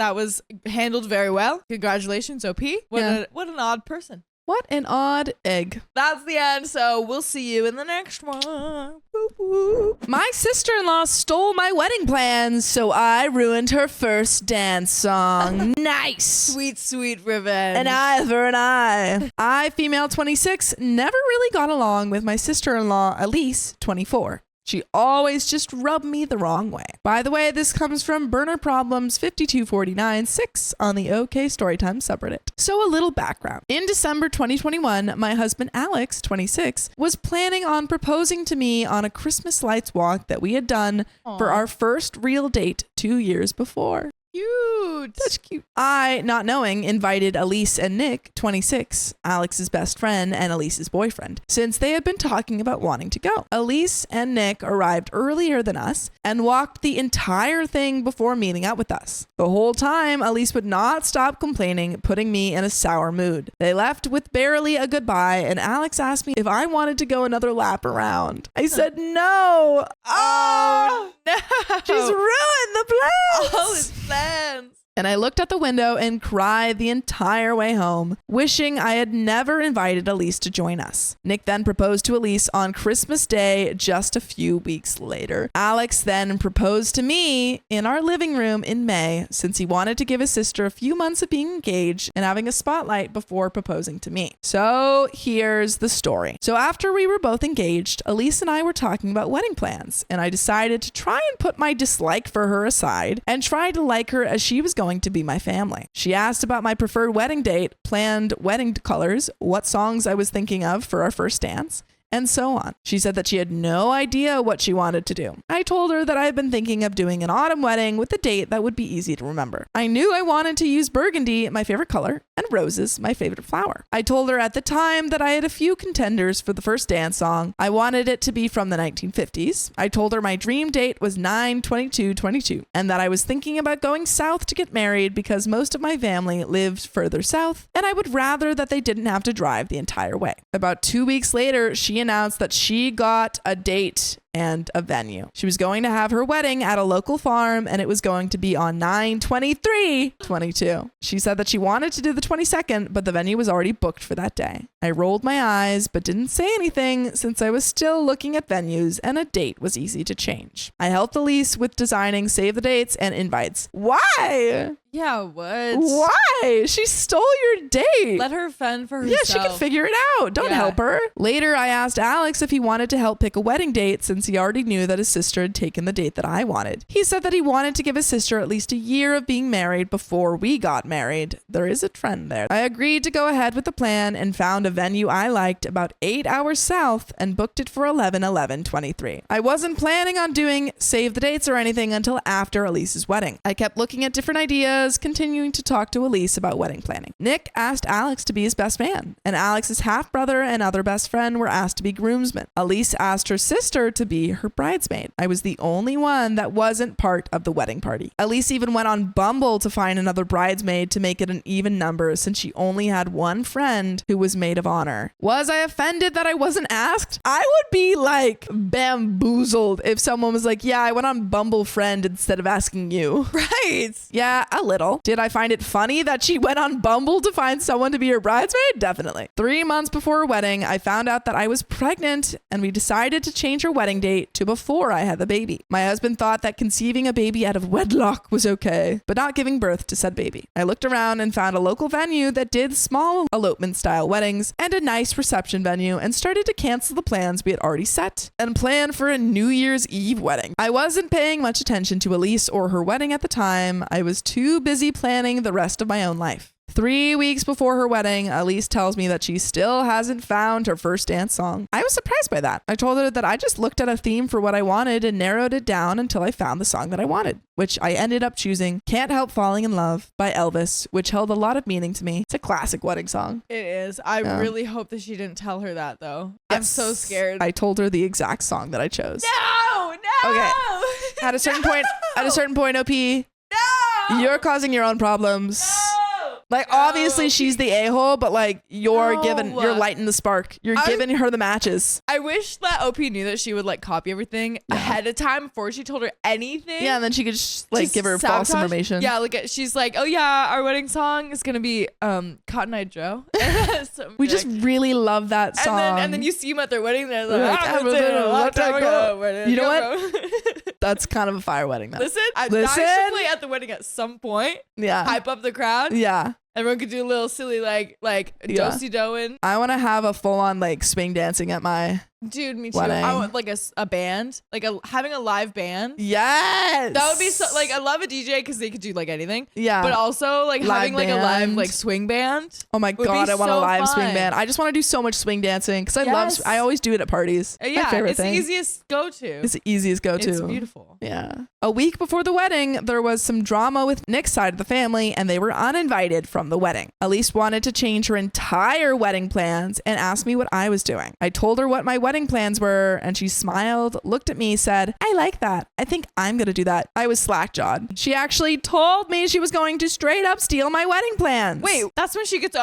S5: handled very well. Congratulations, OP. What an odd person.
S1: What an odd egg.
S5: That's the end. So we'll see you in the next one. Boop, boop.
S1: My sister-in-law stole my wedding plans, so I ruined her first dance song. Nice.
S5: Sweet, sweet revenge.
S1: An eye for an eye. I, female 26, never really got along with my sister-in-law, Elise, 24. She always just rubbed me the wrong way. By the way, this comes from Burner Problems 52496 on the OK Storytime subreddit. So a little background. In December 2021, my husband Alex, 26, was planning on proposing to me on a Christmas lights walk that we had done for our first real date 2 years before.
S5: Cute.
S1: Such cute. I, not knowing, invited Elise and Nick, 26, Alex's best friend and Elise's boyfriend, since they had been talking about wanting to go. Elise and Nick arrived earlier than us and walked the entire thing before meeting up with us. The whole time, Elise would not stop complaining, putting me in a sour mood. They left with barely a goodbye, and Alex asked me if I wanted to go another lap around. I said no.
S5: Oh, no.
S1: She's ruined the plans.
S5: All his plans.
S1: And I looked out the window and cried the entire way home, wishing I had never invited Elise to join us. Nick then proposed to Elise on Christmas Day just a few weeks later. Alex then proposed to me in our living room in May, since he wanted to give his sister a few months of being engaged and having a spotlight before proposing to me. So here's the story. So after we were both engaged, Elise and I were talking about wedding plans, and I decided to try and put my dislike for her aside and try to like her as she was going to be my family. She asked about my preferred wedding date, planned wedding colors, what songs I was thinking of for our first dance, and so on. She said that she had no idea what she wanted to do. I told her that I had been thinking of doing an autumn wedding with a date that would be easy to remember. I knew I wanted to use burgundy, my favorite color, and roses, my favorite flower. I told her at the time that I had a few contenders for the first dance song. I wanted it to be from the 1950s. I told her my dream date was 9/22/22 and that I was thinking about going south to get married because most of my family lived further south and I would rather that they didn't have to drive the entire way. About 2 weeks later, she announced that she got a date and a venue. She was going to have her wedding at a local farm and it was going to be on 9/23/22. She said that she wanted to do the 22nd, but the venue was already booked for that day. I rolled my eyes but didn't say anything since I was still looking at venues and a date was easy to change. I helped Elise with designing save the dates and invites. Why?
S5: Yeah, what?
S1: Why? She stole your date.
S5: Let her fend for herself.
S1: Yeah, she can figure it out. Don't help her. Later, I asked Alex if he wanted to help pick a wedding date since he already knew that his sister had taken the date that I wanted. He said that he wanted to give his sister at least a year of being married before we got married. There is a trend there. I agreed to go ahead with the plan and found a venue I liked about 8 hours south and booked it for 11/11/23. I wasn't planning on doing save the dates or anything until after Elise's wedding. I kept looking at different ideas, continuing to talk to Elise about wedding planning. Nick asked Alex to be his best man, and Alex's half-brother and other best friend were asked to be groomsmen. Elise asked her sister to be her bridesmaid. I was the only one that wasn't part of the wedding party. Elise even went on Bumble to find another bridesmaid to make it an even number since she only had one friend who was maid of honor. Was I offended that I wasn't asked? I would be like bamboozled if someone was like, yeah, I went on Bumble friend instead of asking you.
S5: Right.
S1: Yeah, a little. Did I find it funny that she went on Bumble to find someone to be her bridesmaid? Definitely. 3 months before her wedding, I found out that I was pregnant and we decided to change her wedding date to before I had the baby. My husband thought that conceiving a baby out of wedlock was okay, but not giving birth to said baby. I looked around and found a local venue that did small elopement style weddings and a nice reception venue and started to cancel the plans we had already set and plan for a New Year's Eve wedding. I wasn't paying much attention to Elise or her wedding at the time. I was too busy planning the rest of my own life. 3 weeks before her wedding, Elise tells me that she still hasn't found her first dance song. I was surprised by that. I told her that I just looked at a theme for what I wanted and narrowed it down until I found the song that I wanted, which I ended up choosing Can't Help Falling in Love by Elvis, which held a lot of meaning to me. It's a classic wedding song.
S5: It is. I really hope that she didn't tell her that, though. I'm so scared.
S1: I told her the exact song that I chose.
S5: No!
S1: Okay. At a certain point, OP,
S5: No!
S1: you're causing your own problems. Like, obviously she's the a-hole, but like you're lighting the spark. You're giving her the matches.
S5: I wish that OP knew that she would like copy everything ahead of time before she told her anything.
S1: Yeah, and then she could just give her false information.
S5: Yeah, she's like, oh yeah, our wedding song is gonna be Cotton Eye Joe.
S1: We just really love that song.
S5: And then you see them at their wedding, they're like,
S1: you know what? That's kind of a fire wedding though.
S5: Listen, I should play at the wedding at some point.
S1: Yeah.
S5: Hype up the crowd.
S1: Yeah.
S5: Everyone could do a little silly do-si doing.
S1: I want to have a full-on swing dancing at my
S5: dude. Me too.
S1: wedding.
S5: I want a band, having a live band.
S1: Yes,
S5: that would be so. I love a DJ because they could do anything.
S1: Yeah,
S5: but also having a live swing band.
S1: Oh my god, I want a live swing band. I just want to do so much swing dancing because I always do it at parties.
S5: Yeah,
S1: my favorite
S5: it's
S1: thing.
S5: The easiest go-to.
S1: It's the easiest go-to.
S5: It's beautiful.
S1: Yeah. A week before the wedding, there was some drama with Nick's side of the family, and they were uninvited from the wedding. Elise wanted to change her entire wedding plans and asked me what I was doing. I told her what my wedding plans were, and she smiled, looked at me, said, I like that. I think I'm going to do that. I was slack-jawed. She actually told me she was going to straight up steal my wedding plans.
S5: Wait, that's when she gets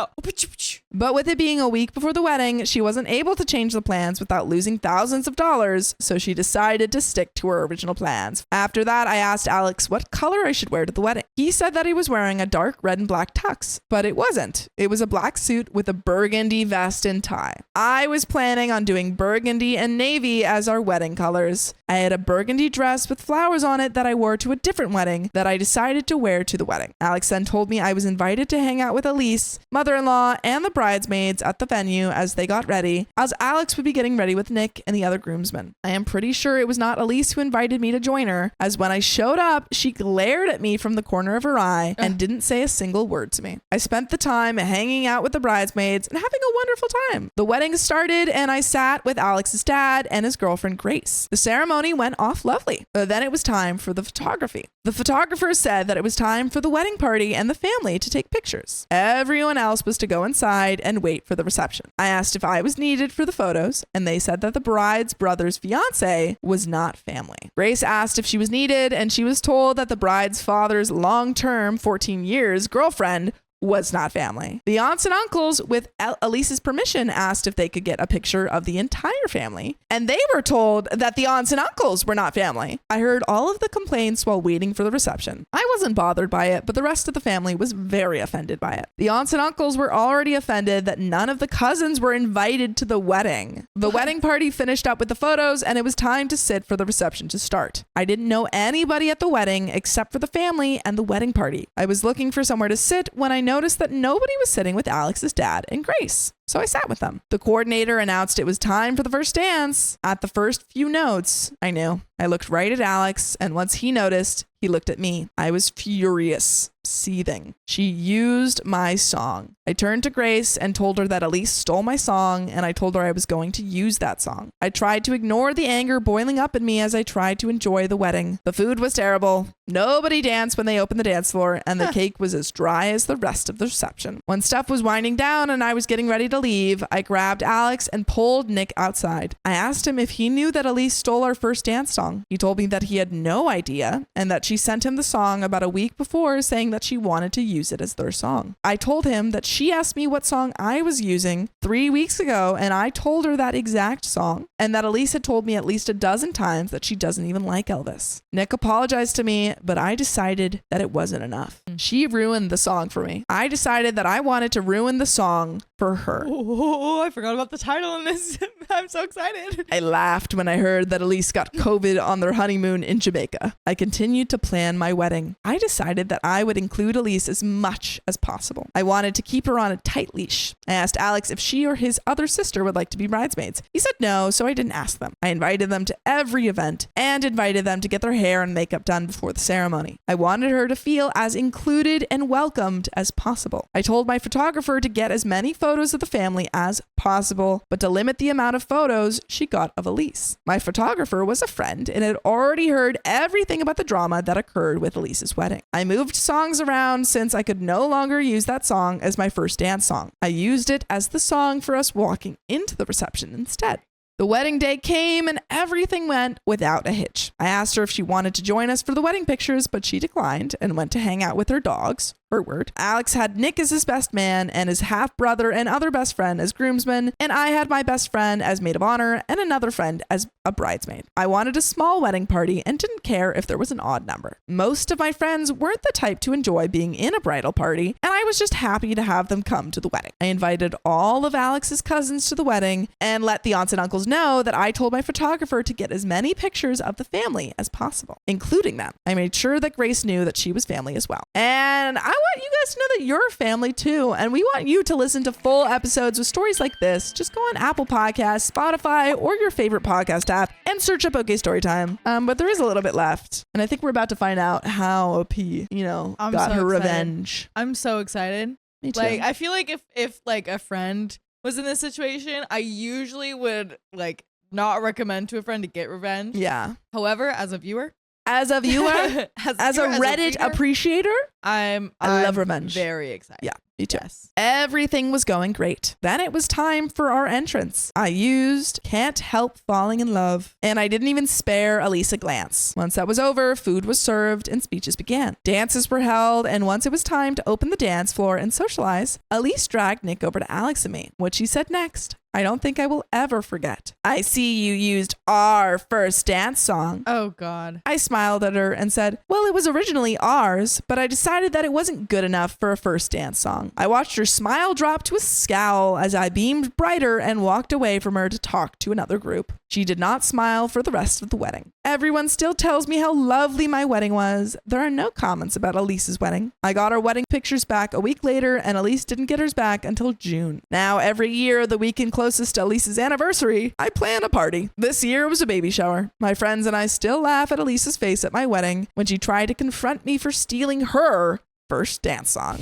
S1: But with it being a week before the wedding, she wasn't able to change the plans without losing thousands of dollars, so she decided to stick to her original plans. After that, that, I asked Alex what color I should wear to the wedding. He said that he was wearing a dark red and black tux, but it wasn't. It was a black suit with a burgundy vest and tie. I was planning on doing burgundy and navy as our wedding colors. I had a burgundy dress with flowers on it that I wore to a different wedding that I decided to wear to the wedding. Alex then told me I was invited to hang out with Elise, mother-in-law, and the bridesmaids at the venue as they got ready, as Alex would be getting ready with Nick and the other groomsmen. I am pretty sure it was not Elise who invited me to join her, as when I showed up, she glared at me from the corner of her eye and didn't say a single word to me. I spent the time hanging out with the bridesmaids and having a wonderful time. The wedding started and I sat with Alex's dad and his girlfriend Grace. The ceremony went off lovely. Then it was time for the photography. The photographer said that it was time for the wedding party and the family to take pictures. Everyone else was to go inside and wait for the reception. I asked if I was needed for the photos, and they said that the bride's brother's fiance was not family. Grace asked if she was needed, and she was told that the bride's father's long-term, 14 years, girlfriend was not family. The aunts and uncles, with Elise's permission, asked if they could get a picture of the entire family, and they were told that the aunts and uncles were not family. I heard all of the complaints while waiting for the reception. I wasn't bothered by it, but the rest of the family was very offended by it. The aunts and uncles were already offended that none of the cousins were invited to the wedding. The wedding party finished up with the photos, and it was time to sit for the reception to start. I didn't know anybody at the wedding except for the family and the wedding party. I was looking for somewhere to sit when I noticed that nobody was sitting with Alex's dad and Grace. So I sat with them. The coordinator announced it was time for the first dance. At the first few notes, I knew. I looked right at Alex, and once he noticed, he looked at me. I was furious, seething. She used my song. I turned to Grace and told her that Elise stole my song, and I told her I was going to use that song. I tried to ignore the anger boiling up in me as I tried to enjoy the wedding. The food was terrible. Nobody danced when they opened the dance floor, and the cake was as dry as the rest of the reception. When stuff was winding down and I was getting ready to leave, I grabbed Alex and pulled Nick outside. I asked him if he knew that Elise stole our first dance song. He told me that he had no idea and that she sent him the song about a week before saying that she wanted to use it as their song. I told him that she asked me what song I was using 3 weeks ago, and I told her that exact song, and that Elise had told me at least a dozen times that she doesn't even like Elvis. Nick apologized to me, but I decided that it wasn't enough. She ruined the song for me. I decided that I wanted to ruin the song for her.
S5: Oh, I forgot about the title on this. I'm so excited.
S1: I laughed when I heard that Elise got COVID on their honeymoon in Jamaica. I continued to plan my wedding. I decided that I would include Elise as much as possible. I wanted to keep her on a tight leash. I asked Alex if she or his other sister would like to be bridesmaids. He said no, so I didn't ask them. I invited them to every event and invited them to get their hair and makeup done before the ceremony. I wanted her to feel as included and welcomed as possible. I told my photographer to get as many photos of the family as possible, but to limit the amount of photos she got of Elise. My photographer was a friend and had already heard everything about the drama that occurred with Elise's wedding. I moved songs around since I could no longer use that song as my first dance song. I used it as the song for us walking into the reception instead. The wedding day came and everything went without a hitch. I asked her if she wanted to join us for the wedding pictures, but she declined and went to hang out with her dogs. Her word. Alex had Nick as his best man and his half-brother and other best friend as groomsmen, and I had my best friend as maid of honor and another friend as a bridesmaid. I wanted a small wedding party and didn't care if there was an odd number. Most of my friends weren't the type to enjoy being in a bridal party, and I was just happy to have them come to the wedding. I invited all of Alex's cousins to the wedding and let the aunts and uncles know that I told my photographer to get as many pictures of the family as possible, including them. I made sure that Grace knew that she was family as well. And I want you guys to know that you're family too, and we want you to listen to full episodes with stories like this. Just go on Apple Podcasts, Spotify, or your favorite podcast app and search up OK Storytime. But there is a little bit left, and I think we're about to find out how OP, got her revenge.
S5: I'm so excited.
S1: Me too.
S5: Like, I feel like if like a friend was in this situation, I usually would like not recommend to a friend to get revenge.
S1: Yeah.
S5: However, as a viewer,
S1: as a Reddit appreciator,
S5: I
S1: love revenge.
S5: Very excited.
S1: Yeah, me too.
S5: Yes.
S1: Everything was going great. Then it was time for our entrance. I used Can't Help Falling in Love, and I didn't even spare Elise a glance. Once that was over, food was served and speeches began. Dances were held, and once it was time to open the dance floor and socialize, Elise dragged Nick over to Alex and me. What she said next, I don't think I will ever forget. I see you used our first dance song.
S5: Oh, God.
S1: I smiled at her and said, well, it was originally ours, but I decided that it wasn't good enough for a first dance song. I watched her smile drop to a scowl as I beamed brighter and walked away from her to talk to another group. She did not smile for the rest of the wedding. Everyone still tells me how lovely my wedding was. There are no comments about Elise's wedding. I got our wedding pictures back a week later, and Elise didn't get hers back until June. Now, every year, the weekend closest to Elise's anniversary, I plan a party. This year it was a baby shower. My friends and I still laugh at Elise's face at my wedding when she tried to confront me for stealing her first dance song.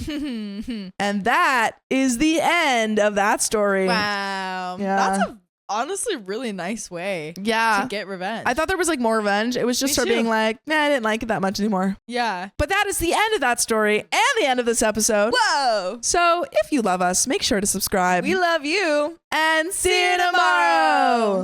S1: And that is the end of that story.
S5: Wow.
S1: Yeah.
S5: That's a honestly really nice way
S1: Yeah.
S5: to get revenge.
S1: I thought there was like more revenge. It was just
S5: Me
S1: her
S5: too.
S1: being like, nah, I didn't like it that much anymore.
S5: Yeah.
S1: But that is the end of that story and the end of this episode.
S5: Whoa.
S1: So if you love us, make sure to subscribe.
S5: We love you.
S1: And see you tomorrow.